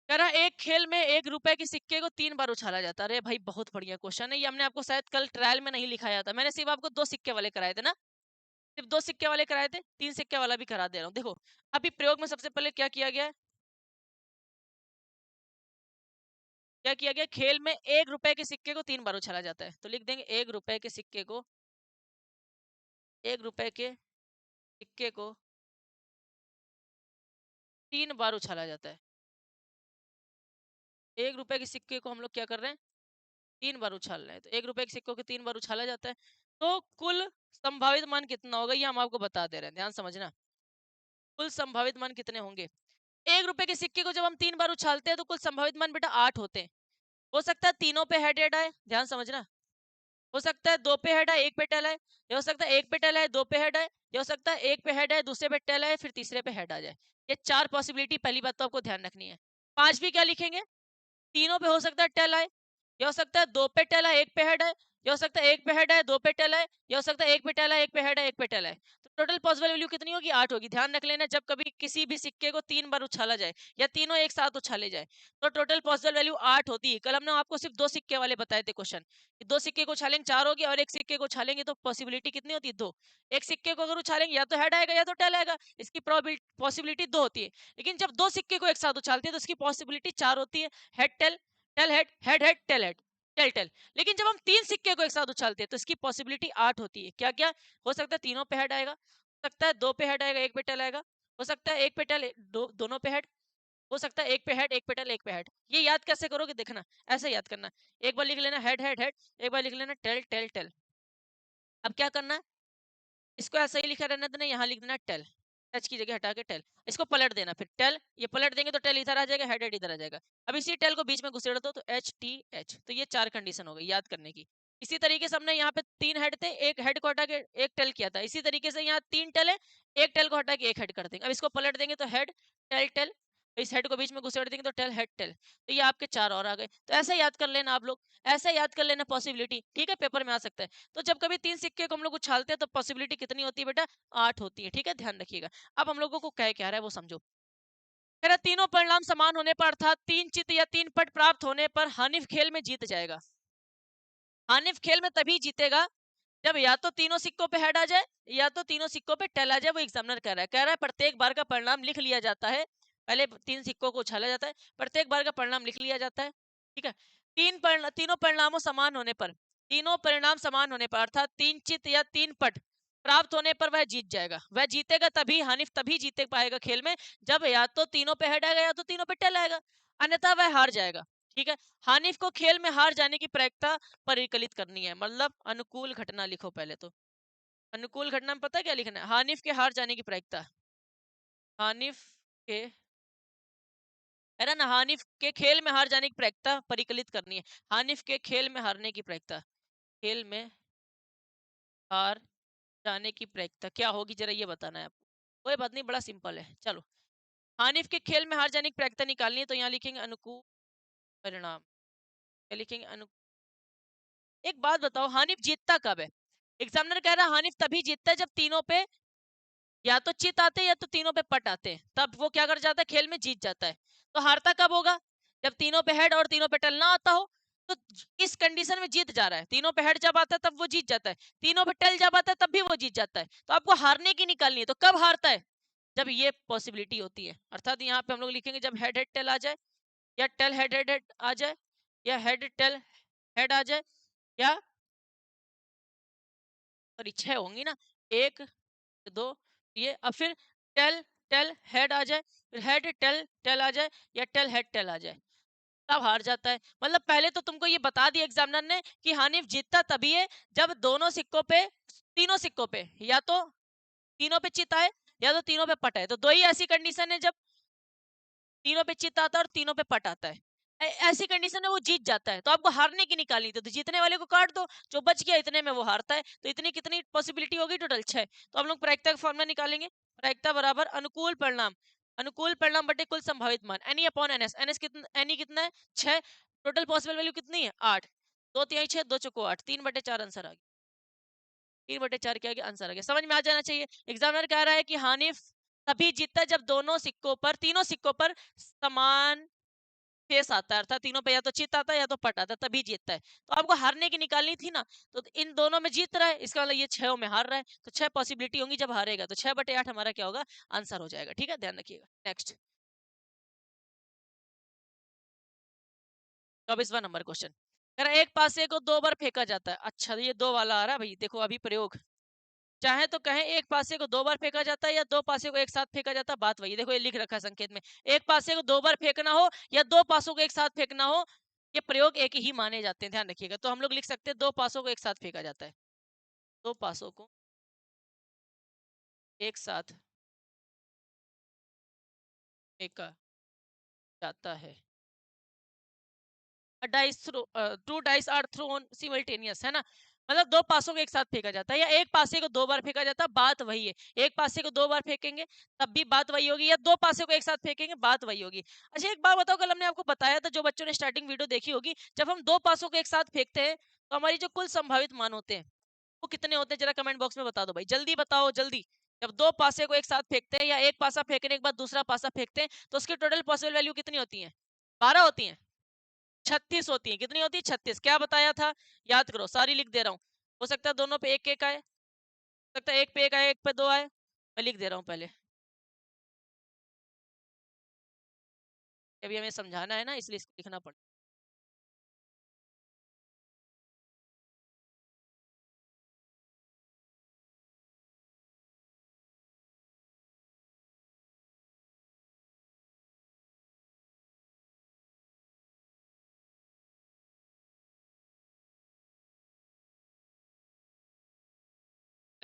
[SPEAKER 1] कह रहा एक खेल में 1 रुपए के सिक्के को 3 बार उछाला जाता है। अरे भाई बहुत बढ़िया क्वेश्चन है ये, हमने आपको शायद कल ट्रायल में नहीं लिखाया था, मैंने सिर्फ आपको 2 सिक्के वाले कराए थे ना, सिर्फ 2 सिक्के वाले कराए थे, 3 सिक्के वाला भी करा दे रहा हूँ। देखो अभी प्रयोग में सबसे पहले क्या किया गया है? क्या किया गया? खेल में 1 रुपए के सिक्के को 3 बार उछाला जाता है, तो लिख देंगे 1 रुपए के सिक्के को, 1 रुपए के सिक्के को 3 बार उछाला जाता है। 1 रुपए के सिक्के को हम लोग क्या कर रहे हैं? 3 बार उछाल रहे हैं, तो 1 रुपए के सिक्कों को 3 बार उछाला जाता है। तो कुल संभावित मान कितना होगा ये हम आपको बता दे रहे हैं, ध्यान समझना। कुल संभावित मान कितने होंगे? 1 रुपए के सिक्के को जब हम 3 बार उछालते हैं तो कुल संभावित मान बेटा 8 होते हैं। हो सकता है तीनों पे हेड हेड आए, ध्यान समझना। हो सकता है 2 पे हेड आए 1 पे टेल आए, या हो सकता है 1 पे टेल आए 2 पे हेड आए, या हो सकता है 1 पे हेड आए दूसरे पे टेल आए फिर तीसरे पे हेड आ जाए। ये 4 पॉसिबिलिटी, पहली बात तो आपको ध्यान रखनी है। पांचवी क्या लिखेंगे? तीनों पे हो सकता है टेल आए, या हो सकता है 2 पे टेल आए 1 पे हेड आए, या हो सकता है 1 पे हेड आए 2 पे टेल आए, या हो सकता है 1 पे टेल आए 1 पे हेड आए 1 पे टेल आए। तो टोटल पॉसिबल वैल्यू कितनी होगी? 8 होगी। ध्यान रख लेना जब कभी किसी भी सिक्के को 3 बार उछाला जाए या तीनों एक साथ उछाले जाए तो टोटल पॉसिबल वैल्यू 8 होती है। कल हमने आपको सिर्फ 2 सिक्के वाले बताए थे क्वेश्चन, 2 सिक्के को उछालेंगे 4 होगी और 1 सिक्के को उछालेंगे तो पॉसिबिलिटी कितनी होती है? 2। एक सिक्के को अगर उछालेंगे या तो हेड आएगा या तो टेल आएगा, इसकी पॉसिबिलिटी 2 होती है। लेकिन जब 2 सिक्के को एक साथ उछालते हैं तो इसकी पॉसिबिलिटी 4 होती है। Head tail, tail head, head head, tail head, tail tail. लेकिन जब हम 3 सिक्के को एक साथ उछालते हैं तो इसकी पॉसिबिलिटी 8 होती है। क्या क्या हो सकता है? तीनों पे हेड आएगा, हो सकता है 2 पे हेड आएगा 1 पे टेल आएगा, हो सकता है 1 पे टेल दोनों पे हेड, हो सकता है एक पे हेड, एक पे टेल, एक पे हेड। ये याद कैसे करोगे देखना, ऐसे याद करना। एक बार लिख लेना हेड हेड हेड, एक बार लिख लेना टेल टेल टेल। अब क्या करना है, इसको ऐसे ही लिखा रहने देना, यहाँ लिख देना टेल, एच की जगह हटा के टेल। इसको पलट देना, फिर टेल, ये पलट देंगे तो टेल इधर आ जाएगा, हेड हेड इधर आ जाएगा। अब इसी टेल को बीच में घुसेड़ दो तो एच टी एच। तो ये 4 कंडीशन हो गई याद करने की। इसी तरीके से हमने यहाँ पे 3 हेड थे, एक हेड को हटा के एक टेल किया था। इसी तरीके से यहाँ 3 टेल है, एक टेल को हटा के एक हेड कर देंगे। अब इसको पलट देंगे तो हेड टेल टेल, इस हेड को बीच में घुसेड़ देंगे तो टेल हेड टेल। तो ये आपके 4 और आ गए। तो ऐसे याद कर लेना आप लोग, ऐसे याद कर लेना पॉसिबिलिटी, ठीक है, पेपर में आ सकता है। तो जब कभी 3 सिक्के को हम लोग उछालते हैं तो पॉसिबिलिटी कितनी होती है बेटा, 8 होती है, ठीक है, ध्यान रखिएगा। अब हम लोगों को कह क्या रहा है वो समझो। कह रहा है तीनों परिणाम समान होने पर अर्थात 3 चित या 3 पट प्राप्त होने पर हानिफ खेल में जीत जाएगा। हानिफ खेल में तभी जीतेगा जब या तो तीनों सिक्कों पे हेड आ जाए या तो तीनों सिक्कों पे टेल आ जाए। वो एग्जामिनर कह रहा है प्रत्येक बार का परिणाम लिख लिया जाता है। पहले 3 सिक्कों को उछाला जाता है, प्रत्येक बार का परिणाम लिख लिया जाता है, ठीक है। तीनों परिणामों समान होने पर, तीनों परिणाम समान होने पर अर्थात 3 चित या 3 पट प्राप्त होने पर वह जीत जाएगा। वह जीतेगा तभी, हानिफ तभी जीते पाएगा खेल में जब या तो तीनों पे हेड आएगा या तो तीनों पे टेल आएगा, अन्यथा वह हार जाएगा, ठीक है। हानिफ को खेल में हार जाने की प्रायिकता परिकलित करनी है, मतलब अनुकूल घटना लिखो पहले तो। अनुकूल घटना में पता है क्या लिखना है, हानिफ के हार जाने की प्रायिकता। हानिफ के, है ना, हानिफ के खेल में हार जाने की प्रायिकता परिकलित करनी है। हानिफ के खेल में हारने की प्रायिकता, खेल में हार जाने की प्रायिकता क्या होगी जरा ये बताना है आपको। कोई बात नहीं, बड़ा सिंपल है, चलो। हानिफ के खेल में हार जाने की प्रायिकता निकालनी है तो यहाँ लिखेंगे अनुकूल परिणाम। क्या लिखेंगे, एक बात बताओ, हानिफ जीतता कब है? एग्जामिनर कह रहा है हानिफ तभी जीतता है जब तीनों पे या तो चित आते हैं या तो तीनों पे पट आते हैं, तब वो क्या कर जाता है, खेल में जीत जाता है। तो हारता कब होगा, जब तीनों पे हेड और तीनों पे टेल ना आता हो। तो इस कंडीशन में जीत जा रहा है, तीनों पे हेड जब आता है तब वो जीत जाता है, तीनों पे टेल जब आता है तब भी वो जीत जाता है। तो आपको हारने की निकालनी है, तो कब हारता है, जब ये पॉसिबिलिटी होती है। अर्थात यहाँ पे हम लोग लिखेंगे जब हेड हेड टेल आ जाए, या टेल हेड हेड हेड आ जाए, या हेड टेल हेड आ जाए, या सॉरी 6 होंगी ना, 1 2, ये अब फिर टेल टेल हेड आ जाए, फिर हेड टेल टेल आ जाए, या टेल हेड टेल आ जाए, तब हार जाता है। मतलब पहले तो तुमको ये बता दिया एग्जामिनर ने कि हानिफ जीतता तभी है जब दोनों सिक्कों पे, तीनों सिक्कों पे या तो तीनों पे चित आए या तो तीनों पे पट है। तो दो ही ऐसी कंडीशन है जब तीनों पे चित आता है और तीनों पे पट आता है। ऐसी कंडीशन में वो जीत जाता है। तो आपको हारने की निकालनी थी, तो जीतने वाले को काट दो, जो बच गया इतने में वो हारता है। तो इतनी कितनी पॉसिबिलिटी होगी, टोटल 6। तो हम लोग प्रायिकता का फॉर्मूला निकालेंगे, प्रायिकता बराबर अनुकूल परिणाम, अनुकूल परिणाम बटे कुल संभावित मान, एनी अपॉन एनएस। एनएस कितना, एनी कितना है 6, टोटल पॉसिबल वैल्यू कितनी है 8, 2 तिहाई 6, 2 चौको 8, 3/4 आंसर आ गया। 3/4 क्या आ गया, आंसर आ गया। समझ में आ जाना चाहिए। एग्जामिनर कह रहा है कि हानिफ तभी जीतता है जब दोनों सिक्कों पर, तीनों सिक्कों पर समान फेस आता है, अर्थात तीनों पे या तो चित आता है या तो पट आता है, तभी जीतता है। तो आपको हारने की निकालनी थी ना, तो इन दोनों में जीत रहा है, इसका मतलब ये 6 में हार रहा है। तो 6 पॉसिबिलिटी होंगी जब हारेगा, तो 6/8 हमारा क्या होगा, आंसर हो जाएगा, ठीक है, ध्यान रखिएगा। नेक्स्ट 24वां नंबर क्वेश्चन। कह रहा है एक पासे को 2 बार फेंका जाता है। अच्छा, ये 2 वाला आ रहा है भाई, देखो अभी प्रयोग। चाहे तो कहें एक पासे को 2 बार फेंका जाता है या 2 पासे को एक साथ फेंका जाता है, बात वही है। देखो ये लिख रखा है संकेत में, एक पासे को 2 बार फेंकना हो या 2 पासों को एक साथ फेंकना हो, ये प्रयोग एक ही माने जाते हैं, ध्यान रखिएगा। तो हम लोग लिख सकते हैं 2 पासों को एक साथ फेंका जाता है, 2 पासों को एक साथ फेंका जाता है। Dice throw, 2 dice are thrown simultaneous, है ना, मतलब 2 पासों को एक साथ फेंका जाता है, या एक पासे को 2 बार फेंका जाता है, बात वही है। एक पासे को 2 बार फेंकेंगे तब भी बात वही होगी, या 2 पासे को एक साथ फेंकेंगे बात वही होगी। अच्छा एक बात बताओ, कल हमने आपको बताया था, जो बच्चों ने स्टार्टिंग वीडियो देखी होगी, जब हम 2 पासों को एक साथ फेंकते हैं तो हमारी जो कुल संभावित मान होते हैं वो कितने होते हैं, जरा कमेंट बॉक्स में बता दो भाई, जल्दी बताओ जल्दी। जब 2 पासे को एक साथ फेंकते हैं या एक पासा फेंकने के बाद दूसरा पासा फेंकते हैं तो उसकी टोटल पॉसिबल वैल्यू कितनी होती है, 12 होती है, 36 होती है। कितनी होती है, 36। क्या बताया था, याद करो, सारी लिख दे रहा हूँ। हो सकता है दोनों पे एक एक आए, हो सकता है एक पे एक आए, एक पे 2 आए, मैं लिख दे रहा हूँ पहले, अभी हमें समझाना है ना इसलिए इसको लिखना पड़ता है।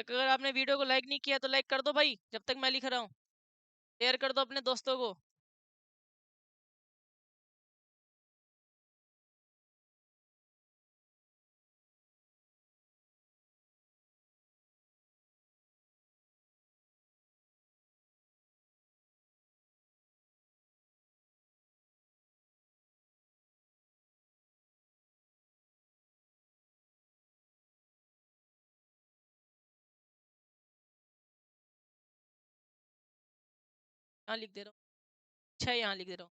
[SPEAKER 1] अगर आपने वीडियो को लाइक नहीं किया तो लाइक कर दो भाई, जब तक मैं लिख रहा हूँ। शेयर कर दो अपने दोस्तों को। यहाँ लिख दे रहा हूँ, 6 यहाँ लिख दे रहा हूँ।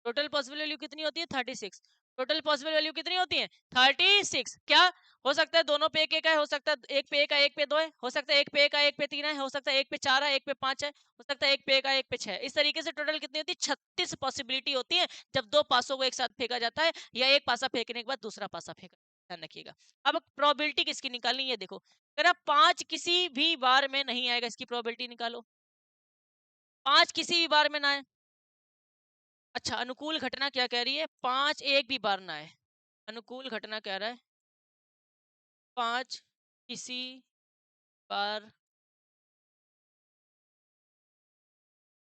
[SPEAKER 1] टोटल पॉसिबल वैल्यू कितनी होती है? 36। टोटल पॉसिबल वैल्यू कितनी होती है? 36। क्या हो सकता है? दोनों पे एक एक है, हो सकता है एक पे एक है, एक पे दो है, हो सकता है एक पे एक है, एक पे तीन है, हो सकता है एक पे चार है, एक पे पांच है, हो सकता है एक पे एक है, एक पे छह है। इस तरीके से टोटल कितनी होती है? 36 पॉसिबिलिटी होती है जब दो पासों को एक साथ फेंका जाता है, या एक पासा फेंकने के बाद दूसरा पासा फेंका। ध्यान रखिएगा। अब प्रोबेबिलिटी किसकी निकालनी है? देखो, अगर आप पांच किसी भी बार में नहीं आएगा, इसकी प्रोबेबिलिटी निकालो। पांच किसी भी बार में ना आए। अच्छा, अनुकूल घटना क्या कह रही है? पांच एक भी बार ना आए। अनुकूल घटना कह रहा है पांच किसी बार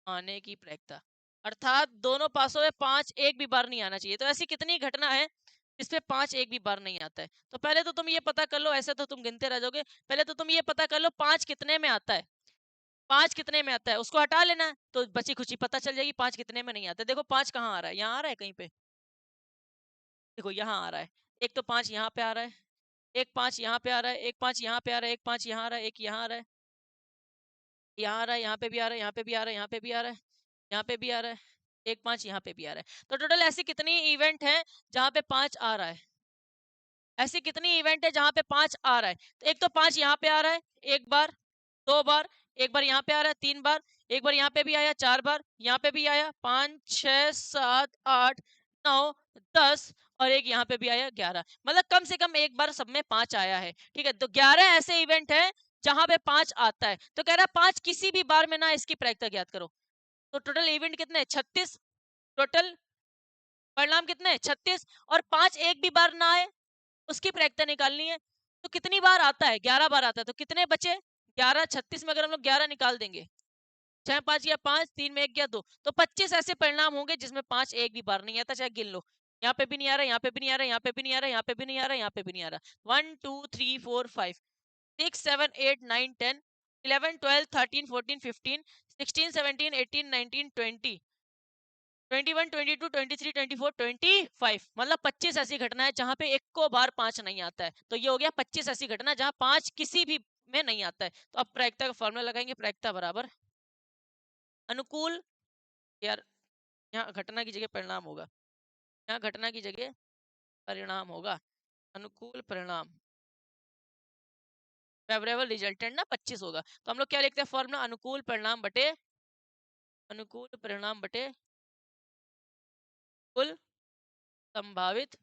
[SPEAKER 1] आने की प्रायिकता, अर्थात दोनों पासों में पांच एक भी बार नहीं आना चाहिए। तो ऐसी कितनी घटना है जिसपे पांच एक भी बार नहीं आता है? तो पहले तो तुम ये पता कर लो, ऐसे तो तुम गिनते रह जाओगे। पहले तो तुम ये पता कर लो पांच कितने में आता है। पांच कितने में आता है उसको हटा लेना, तो बची खुची पता चल जाएगी पांच कितने में नहीं आता है। देखो पांच कहाँ आ रहा है? यहाँ आ रहा है कहीं पे? देखो यहाँ आ रहा है। एक तो पांच यहाँ पे आ रहा है, एक पांच यहाँ पे आ रहा है, एक पांच यहाँ पे आ रहा है, एक पांच यहाँ आ रहा है, एक यहाँ आ रहा है, यहाँ आ रहा है, यहाँ पे भी आ रहा है, यहाँ पे भी आ रहा है, यहाँ पे भी आ रहा है, यहाँ पे भी आ रहा है, एक पांच यहाँ पे भी आ रहा है। तो टोटल ऐसी कितनी इवेंट है जहां पे पांच आ रहा है? ऐसी कितनी इवेंट है जहां पे पांच आ रहा है? तो एक तो पांच यहाँ पे आ रहा है एक बार, दो बार, एक बार यहाँ पे आ रहा है तीन बार, एक बार यहाँ पे भी आया चार बार, यहाँ पे भी आया पांच छह सात आठ नौ दस, और एक यहाँ पे भी आया 11। मतलब कम से कम एक बार सब में पांच आया है। ठीक है, तो 11 ऐसे इवेंट है जहां पे पांच आता है। तो कह रहा है पांच किसी भी बार में ना, इसकी प्रायिकता ज्ञात करो। तो टोटल इवेंट कितने हैं? 36। टोटल परिणाम कितने हैं? 36। और पांच एक भी बार ना आए, उसकी प्रायिकता निकालनी है। तो कितनी बार आता है? 11 बार आता है। तो कितने बचे? 11। 36 में अगर हम लोग 11 निकाल देंगे, छह पांच गया पांच, तीन में एक गया दो, तो 25 ऐसे परिणाम होंगे जिसमें पांच एक भी बार नहीं आता। चाहे गिन लो, यहाँ पे भी नहीं आ रहा, यहाँ पे भी नहीं आ रहा, यहाँ पे भी नहीं आ रहा, यहाँ पे भी नहीं आ रहा, यहाँ पे भी नहीं आ रहा। 1 2 3 4 5 6 7 8 9 10 11 12 13 14 15 16 17 18 19 20 21 22 23 24 25। मतलब 25 ऐसी घटना है जहां पे एक को बार पांच नहीं आता है। तो ये हो गया 25 ऐसी घटना जहां पांच किसी भी में नहीं आता है। तो अब प्रायिकता का फॉर्मूला लगाएंगे। प्रायिकता बराबर अनुकूल, यार यहाँ घटना की जगह परिणाम होगा, यहाँ घटना की जगह परिणाम होगा। अनुकूल परिणाम, फेवरेबल रिजल्टेंट ना 25 होगा। तो हम लोग क्या लिखते हैं फॉर्मूला? अनुकूल परिणाम बटे, अनुकूल परिणाम बटे कुल संभावित।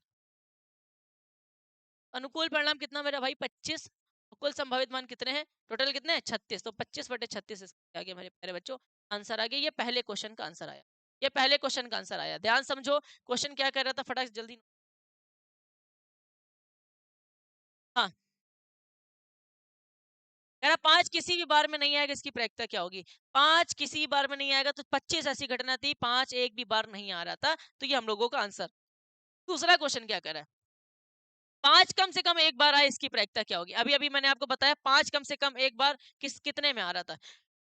[SPEAKER 1] अनुकूल परिणाम कितना मेरा भाई? 25। कुल संभावित मान कितने हैं? टोटल कितने हैं? 36। तो 25 बटे 36 आ गया मेरे प्यारे बच्चों, आंसर आ गया। ये पहले क्वेश्चन का आंसर आया, ये पहले क्वेश्चन का आंसर आया। ध्यान समझो क्वेश्चन क्या कर रहा था, फटाक से जल्दी। हाँ, कह रहा पांच किसी भी बार में नहीं आएगा, इसकी प्रायिकता क्या होगी? पांच किसी भी बार में नहीं आएगा, तो 25 ऐसी घटना थी, पांच एक भी बार नहीं आ रहा था। तो ये हम लोगों का आंसर। दूसरा क्वेश्चन क्या कर रहा है? पांच कम से कम एक बार आए, इसकी प्रायिकता क्या होगी? अभी अभी मैंने आपको बताया पांच कम से कम एक बार कितने में आ रहा था?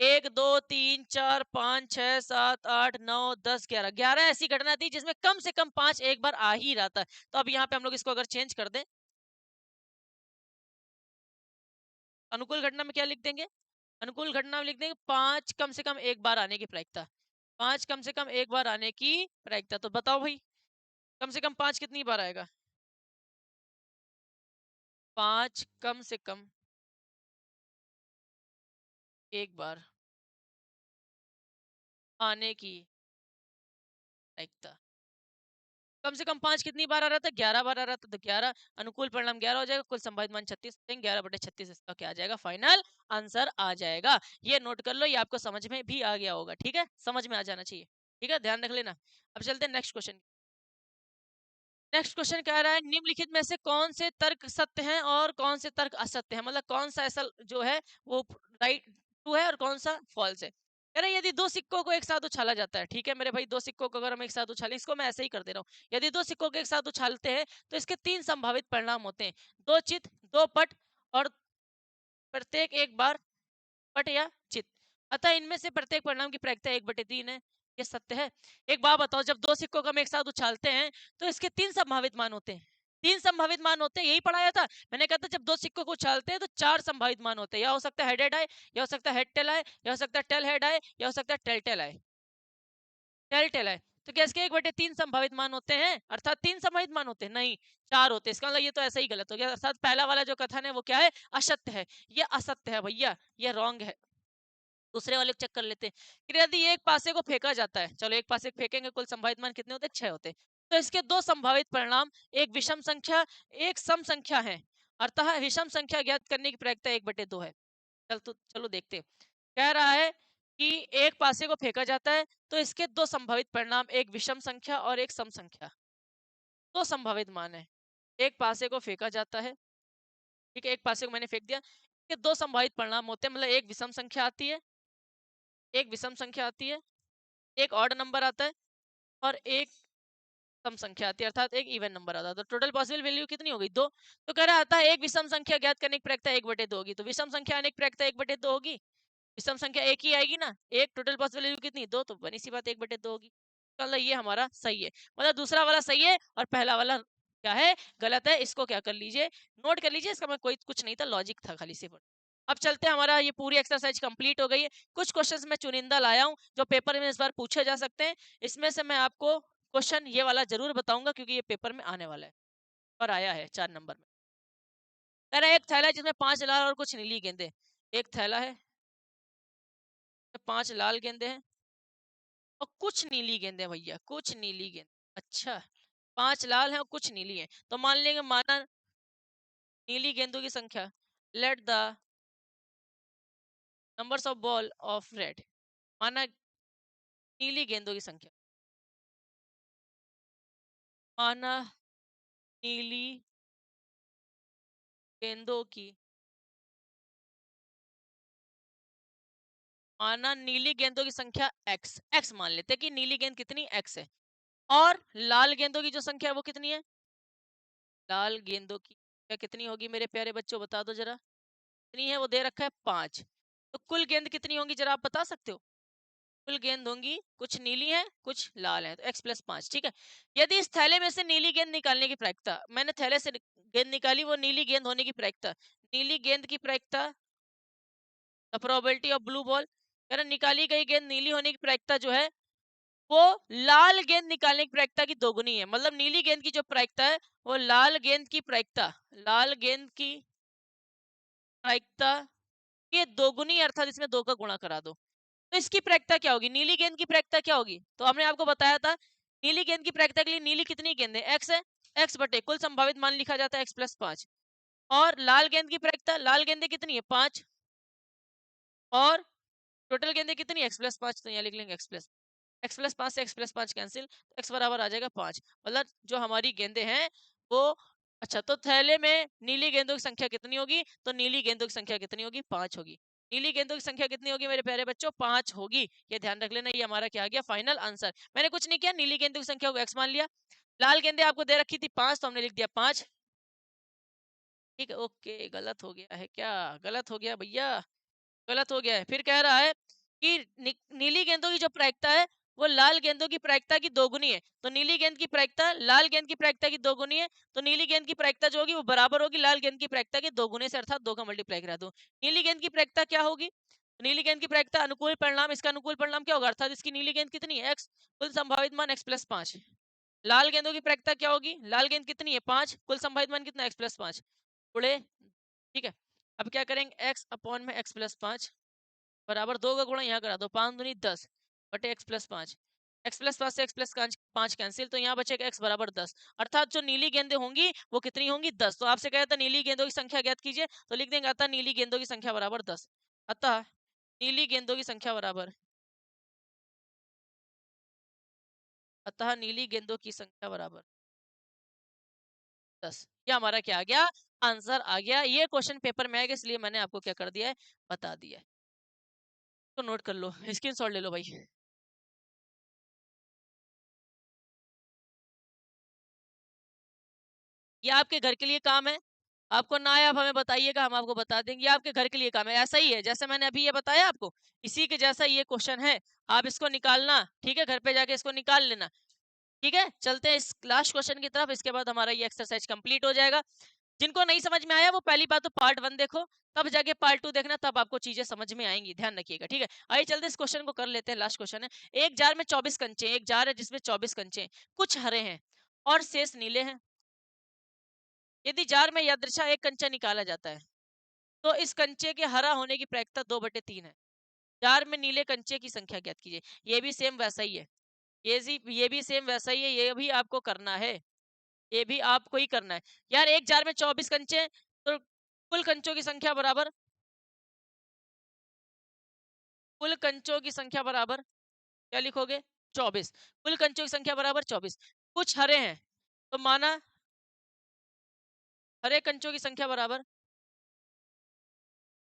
[SPEAKER 1] एक दो तीन चार पाँच छह सात आठ नौ 10 11। 11 ऐसी घटना थी जिसमें कम से कम पांच एक बार आ ही रहा था। तो अब यहाँ पे हम लोग इसको अगर चेंज कर दें, अनुकूल घटना में क्या लिख देंगे? अनुकूल घटना में लिख देंगे पांच कम से कम एक बार आने की प्रायिकता। पांच कम से कम एक बार आने की प्रायिकता। तो बताओ भाई, कम से कम पांच कितनी बार आएगा? पांच कम से कम एक बार आने की प्रायिकता। कम से कम पांच कितनी बार आ रहा था? 11 बार आ रहा था। तो 11, अनुकूल परिणाम 11 हो जाएगा, कुल संभावित मान 36। 11 बटे 36 इसका क्या आ जाएगा? फाइनल आंसर आ जाएगा। ये नोट कर लो, ये आपको समझ में भी आ गया होगा। ठीक है, समझ में आ जाना चाहिए। ठीक है, ध्यान रख लेना। अब चलते हैं नेक्स्ट क्वेश्चन। नेक्स्ट क्वेश्चन कह रहा है निम्नलिखित में से कौन से तर्क सत्य हैं और कौन से तर्क असत्य हैं, मतलब कौन सा ऐसा जो है वो राइट ट्रू है और कौन सा फॉल्स है। कह रहे यदि दो सिक्कों को एक साथ उछाला जाता है, ठीक है मेरे भाई, दो सिक्कों को अगर हम एक साथ उछालें, इसको मैं ऐसे ही कर दे रहा हूँ, यदि दो सिक्कों को एक साथ उछालते हैं तो इसके तीन संभावित परिणाम होते हैं, दो चित, दो पट, और प्रत्येक एक बार पट या चित। अतः इनमें से प्रत्येक परिणाम की प्रायिकता 1/3 है, ये सत्य है। एक बात बताओ, जब दो सिक्कों को हम एक साथ उछालते हैं तो इसके तीन संभावित मान होते हैं, तीन संभावित मान होते हैं, यही पढ़ाया था मैंने। कहा था जब दो सिक्कों को उछालते हैं तो चार संभावित मान होते हैं, या हो सकता है हेड हेड आए, या हो सकता है हेड टेल आए, या हो सकता है टेल हेड आए, या हो सकता है टेल टेल आए, टेल टेल आए। तो क्या इसके 1/3 संभावित मान होते हैं, अर्थात तीन संभावित मान होते हैं? नहीं, चार होते हैं। इसका मतलब ये तो ऐसा ही गलत हो गया, अर्थात पहला वाला जो कथन है वो क्या है, असत्य है, ये असत्य है भैया, ये रॉन्ग है। दूसरे वाले चेक कर लेते हैं कि यदि एक पासे को फेंका जाता है, चलो एक पासे फेंकेंगे, कुल संभावित मान कितने होते हैं, 6 होते हैं। तो इसके दो संभावित परिणाम, एक विषम संख्या, एक सम संख्या है, अर्थात विषम संख्या ज्ञात करने की प्रायिकता 1/2 है। चलो देखते हैं। कह रहा है कि एक पासे को फेंका जाता है तो इसके दो संभावित परिणाम, एक विषम संख्या और एक सम संख्या, दो संभावित मान है। एक पासे को फेंका जाता है, ठीक है, एक पासे को मैंने फेंक दिया, इसके दो संभावित परिणाम होते हैं, मतलब एक विषम संख्या आती है, एक विषम संख्या आती है, एक ऑड नंबर आता है, और एक सम संख्या आती है, अर्थात एक इवन नंबर आता है। तो टोटल पॉसिबल वैल्यू कितनी हो गई, दो। तो कह रहा आता है एक विषम संख्या ज्ञात करने की प्रायिकता 1/2 होगी, तो विषम संख्या आने की प्रायिकता 1/2 होगी, विषम संख्या एक ही आएगी ना, एक, टोटल पॉसिबल वैल्यू कितनी, दो, तो बनी सी बात 1/2 होगी। मतलब ये हमारा सही है, मतलब दूसरा वाला सही है और पहला वाला क्या है, गलत है। इसको क्या कर लीजिए, नोट कर लीजिए, इसका मैं कोई कुछ नहीं था, लॉजिक था खाली सिर्फ। अब चलते हैं, हमारा ये पूरी एक्सरसाइज कंप्लीट हो गई है। कुछ क्वेश्चंस मैं चुनिंदा लाया हूं जो पेपर में इस बार पूछे जा सकते हैं, इसमें से मैं आपको क्वेश्चन ये वाला जरूर बताऊंगा क्योंकि ये पेपर में आने वाला है और आया है 4 नंबर में। कह रहा है एक थैला है जिसमें 5 लाल और कुछ नीली गेंदे, एक थैला है, 5 लाल गेंदे हैं और कुछ नीली गेंदे, भैया कुछ नीली गेंद। अच्छा, 5 लाल हैं और कुछ नीली हैं, तो मान लेंगे, माना नीली गेंदों की संख्या, let the numbers of ball of red, माना नीली गेंदों की संख्या, माना नीली गेंदों की, माना नीली गेंदों की संख्या एक्स, एक्स मान लेते हैं कि नीली गेंद कितनी, एक्स है, और लाल गेंदों की जो संख्या है वो कितनी है, लाल गेंदों की क्या कितनी होगी मेरे प्यारे बच्चों, बता दो जरा, कितनी है, वो दे रखा है 5। तो कुल गेंद कितनी होंगी जरा आप बता सकते हो, कुल गेंद होंगी, कुछ नीली है कुछ लाल है, तो x+5, ठीक है। यदि इस थैले में से नीली गेंद निकालने की प्रायिकता, मैंने थैले से गेंद निकाली, वो नीली गेंद होने की प्रायिकता, नीली गेंद की प्रायिकता, the probability of blue ball, यानी निकाली गई गेंद नीली होने की प्रायिकता जो है वो लाल गेंद निकालने की प्रायिकता की दोगुनी है, मतलब नीली गेंद की जो प्रायिकता है वो लाल गेंद की प्रायिकता, लाल गेंद की प्रायिकता के दोगुनी, अर्थात इसमें 2 का गुणा करा दो। तो इसकी प्रायिकता क्या होगी, नीली गेंद की प्रायिकता क्या होगी, तो हमने आपको बताया था नीली गेंद की प्रायिकता के लिए नीली कितनी गेंद है, एक्स है, एक्स बटे कुल संभावित मान लिखा जाता है x+5, और लाल गेंद की प्रायिकता, लाल गेंदें कितनी है 5, और टोटल गेंदें कितनी है x+5, तो यहाँ लिख लेंगे x+5 से x+5 कैंसिल, x बराबर आ जाएगा 5, मतलब जो हमारी गेंदें हैं वो, अच्छा तो थैले में नीली गेंदों की संख्या कितनी होगी, तो नीली गेंदों की संख्या कितनी होगी, 5 होगी। नीली गेंदों की संख्या कितनी होगी मेरे प्यारे बच्चों, 5 होगी, ये ध्यान रख लेना, ये हमारा क्या आ गया, फाइनल आंसर। मैंने कुछ नहीं किया, नीली गेंदों की संख्या को x मान लिया, लाल गेंदें आपको दे रखी थी 5, तो हमने लिख दिया 5, ठीक है। ओके, गलत हो गया है क्या, गलत हो गया भैया, गलत हो गया है। फिर कह रहा है कि नीली गेंदों की जो प्रायिकता है वो लाल गेंदों की प्रायिकता की दोगुनी है, तो नीली गेंद की प्रायिकता लाल गेंद की प्रायिकता की दोगुनी है, तो नीली गेंद की प्रायिकता जो होगी वो बराबर होगी लाल गेंद की प्रायिकता के दोगुने से, अर्थात 2 का मल्टीप्लाई करा दो। नीली गेंद की प्रायिकता क्या होगी, तो नीली गेंद की प्रायिकता अनुकूल परिणाम, इसका अनुकूल परिणाम क्या होगा, अर्थात इसकी नीली गेंद कितनी है x, कुल संभावित मान x+5। लाल गेंदों की प्रायिकता क्या होगी, लाल गेंद कितनी है 5, कुल संभावित मान कितना x+5 गुणे, ठीक है। अब क्या करेंगे, x अपॉन में x+5 बराबर 2 का गुणा यहाँ करा दो, 5 दूनी 10 बटे x+5, x+5 से x+5 कैंसिल, तो यहाँ बचेगा x बराबर 10, अर्थात जो नीली गेंदें होंगी वो कितनी होंगी, 10। तो आपसे कहा था नीली गेंदों की संख्या ज्ञात कीजिए, तो लिख देंगे अतः नीली गेंदों की संख्या बराबर 10, अतः नीली गेंदों की संख्या बराबर अतः नीली गेंदों की संख्या बराबर 10। ये हमारा क्या आ गया, आंसर आ गया। ये क्वेश्चन पेपर में आएगा, इसलिए मैंने आपको क्या कर दिया है, बता दिया है। तो नोट कर लो, स्क्रीनशॉट ले लो भाई। ये आपके घर के लिए काम है, आपको ना आए आप हमें बताइएगा, हम आपको बता देंगे। ये आपके घर के लिए काम है, ऐसा ही है जैसे मैंने अभी ये बताया आपको, इसी के जैसा ये क्वेश्चन है। आप इसको निकालना, ठीक है, घर पे जाके इसको निकाल लेना। ठीक है, चलते हैं इस लास्ट क्वेश्चन की तरफ, इसके बाद हमारा ये एक्सरसाइज कंप्लीट हो जाएगा। जिनको नहीं समझ में आया वो पहली बात तो पार्ट 1 देखो, तब जाके पार्ट 2 देखना, तब आपको चीजें समझ में आएंगी, ध्यान रखिएगा। ठीक है, आइए चलते इस क्वेश्चन को कर लेते हैं। लास्ट क्वेश्चन है, एक जार में 24 कंचे, एक जार है जिसमें 24 कंचे हैं, कुछ हरे हैं और शेष नीले हैं। यदि जार में यादृच्छा एक कंचा निकाला जाता है तो इस कंचे के हरा होने की प्रायिकता 2/3 है। जार में नीले कंचे की संख्या ज्ञात कीजिए। ये भी सेम वैसा ही है, ये भी सेम वैसा ही है, ये भी आपको करना है, ये भी आपको ही करना है। यार एक जार में 24 कंचे हैं, तो कुल कंचों की संख्या बराबर, कुल कंचों की संख्या बराबर क्या लिखोगे, 24। कुल कंचों की संख्या बराबर 24। कुछ हरे हैं तो माना हरे कंचों की संख्या बराबर,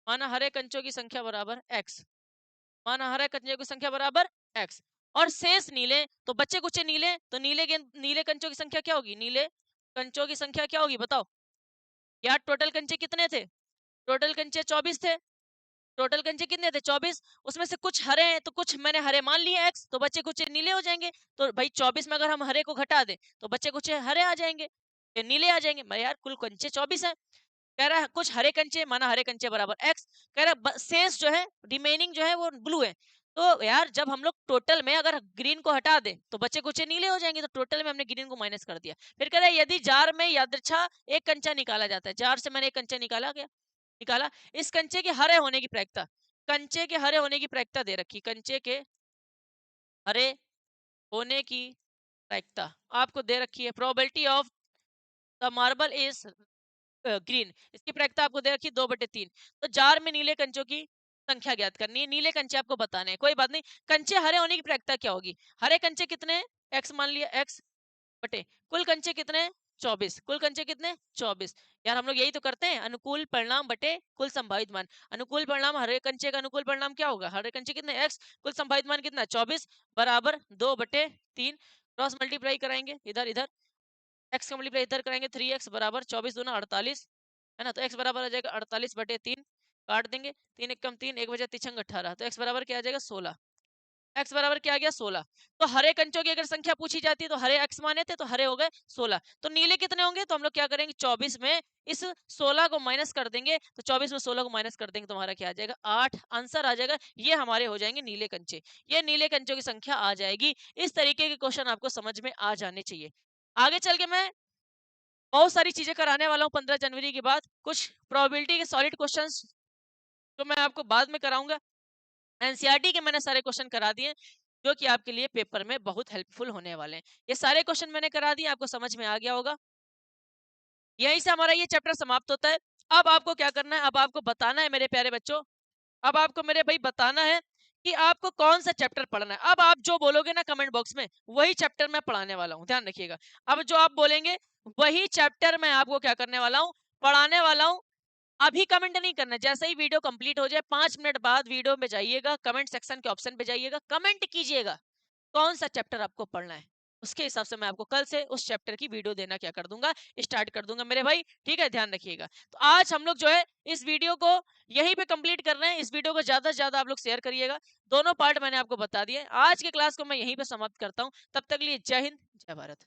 [SPEAKER 1] माना हरे कंचों की संख्या बराबर x, माना हरे कंचों की संख्या बराबर x, और शेष नीले, तो बच्चे कुछ नीले, तो नीले कंचों की संख्या क्या होगी, नीले कंचों की संख्या क्या होगी बताओ। यार टोटल कंचे कितने थे, टोटल कंचे 24 थे, टोटल कंचे कितने थे 24, उसमें से कुछ हरे हैं तो कुछ मैंने हरे मान लिए x, तो बच्चे कुछ नीले हो जाएंगे। तो भाई 24 में अगर हम हरे को घटा दें तो बच्चे कुछ हरे आ जाएंगे, ये नीले आ जाएंगे। मैं यार कुल कंचे 24 है, कह रहा है कुछ हरे कंचे, माना हरे कंचे बराबर x, कह रहा है शेष जो है, रिमेनिंग जो है वो ब्लू है। तो यार जब हम लोग टोटल में अगर ग्रीन को हटा दें तो बच्चे कुछ नीले हो जाएंगे, तो टोटल में हमने ग्रीन को माइनस कर दिया। फिर कह रहा है यदि जार में यादृच्छा एक कंचा निकाला जाता है, जार से मैंने एक कंचा निकाला गया, निकाला, इस कंचे के हरे होने की प्रायिकता, कंचे के हरे होने की प्रायिकता दे रखी, कंचे के हरे होने की प्रायिकता आपको दे रखी है, probability of the marble is green, इसकी प्रायिकता आपको दे रखी 2/3। तो जार में नीले कंचों की संख्या ज्ञात करनी है, नीले कंचे आपको बताने हैं, कोई बात नहीं। कंचे हरे होने की प्रायिकता क्या होगी, हरे कंचे कितने, x मान लिया, x बटे कुल कंचे कितने 24, कुल कंचे कितने 24। यार हम लोग यही तो करते हैं, अनुकूल परिणाम बटे कुल संभावित मान। अनुकूल परिणाम, हरे कंचे का अनुकूल परिणाम क्या होगा, हरे कंचे कितने x, कुल संभावित मान कितना 24 बराबर 2/3। क्रॉस मल्टीप्लाई कराएंगे, इधर इधर x का मल्टीप्लाई इधर कराएंगे, 3x बराबर 24 दूना 48, है ना, तो x बराबर आ जाएगा 48/3, काट देंगे, 3 एक कम 3, 1 बचा तिछंग 18, तो x बराबर क्या आ जाएगा 16, x बराबर क्या आ गया 16। तो हरे कंचों की अगर संख्या पूछी जाती है तो हरे x माने थे, तो हरे हो गए 16, तो नीले कितने होंगे, तो हम लोग क्या करेंगे 24 में इस 16 को माइनस कर देंगे, तो 24 में 16 को माइनस कर देंगे तो हमारा क्या आ जाएगा 8, आंसर आ जाएगा। ये हमारे हो जाएंगे नीले कंचे, ये नीले कंचों की संख्या आ जाएगी। इस तरीके के क्वेश्चन आपको समझ में आ जाने चाहिए। आगे चल के मैं बहुत सारी चीजें कराने वाला हूँ 15 जनवरी के बाद, कुछ प्रोबेबिलिटी के सॉलिड क्वेश्चंस तो मैं आपको बाद में कराऊंगा। एनसीईआरटी के मैंने सारे क्वेश्चन करा दिए जो कि आपके लिए पेपर में बहुत हेल्पफुल होने वाले हैं। ये सारे क्वेश्चन मैंने करा दिए, आपको समझ में आ गया होगा। यहीं से हमारा ये चैप्टर समाप्त होता है। अब आपको क्या करना है, अब आपको बताना है मेरे प्यारे बच्चों, अब आपको मेरे भाई बताना है कि आपको कौन सा चैप्टर पढ़ना है। अब आप जो बोलोगे ना कमेंट बॉक्स में, वही चैप्टर मैं पढ़ाने वाला हूँ, ध्यान रखिएगा। अब जो आप बोलेंगे वही चैप्टर मैं आपको क्या करने वाला हूँ, पढ़ाने वाला हूँ। अभी कमेंट नहीं करना, जैसे ही वीडियो कंप्लीट हो जाए 5 मिनट बाद वीडियो में जाइएगा, कमेंट सेक्शन के ऑप्शन पे जाइएगा, कमेंट कीजिएगा कौन सा चैप्टर आपको पढ़ना है। उसके हिसाब से मैं आपको कल से उस चैप्टर की वीडियो देना क्या कर दूंगा, स्टार्ट कर दूंगा मेरे भाई। ठीक है, ध्यान रखिएगा। तो आज हम लोग जो है इस वीडियो को यहीं पे कंप्लीट कर रहे हैं। इस वीडियो को ज्यादा से ज्यादा आप लोग शेयर करिएगा। दोनों पार्ट मैंने आपको बता दिए। आज के क्लास को मैं यहीं पे समाप्त करता हूँ। तब तक लिए जय हिंद, जय भारत।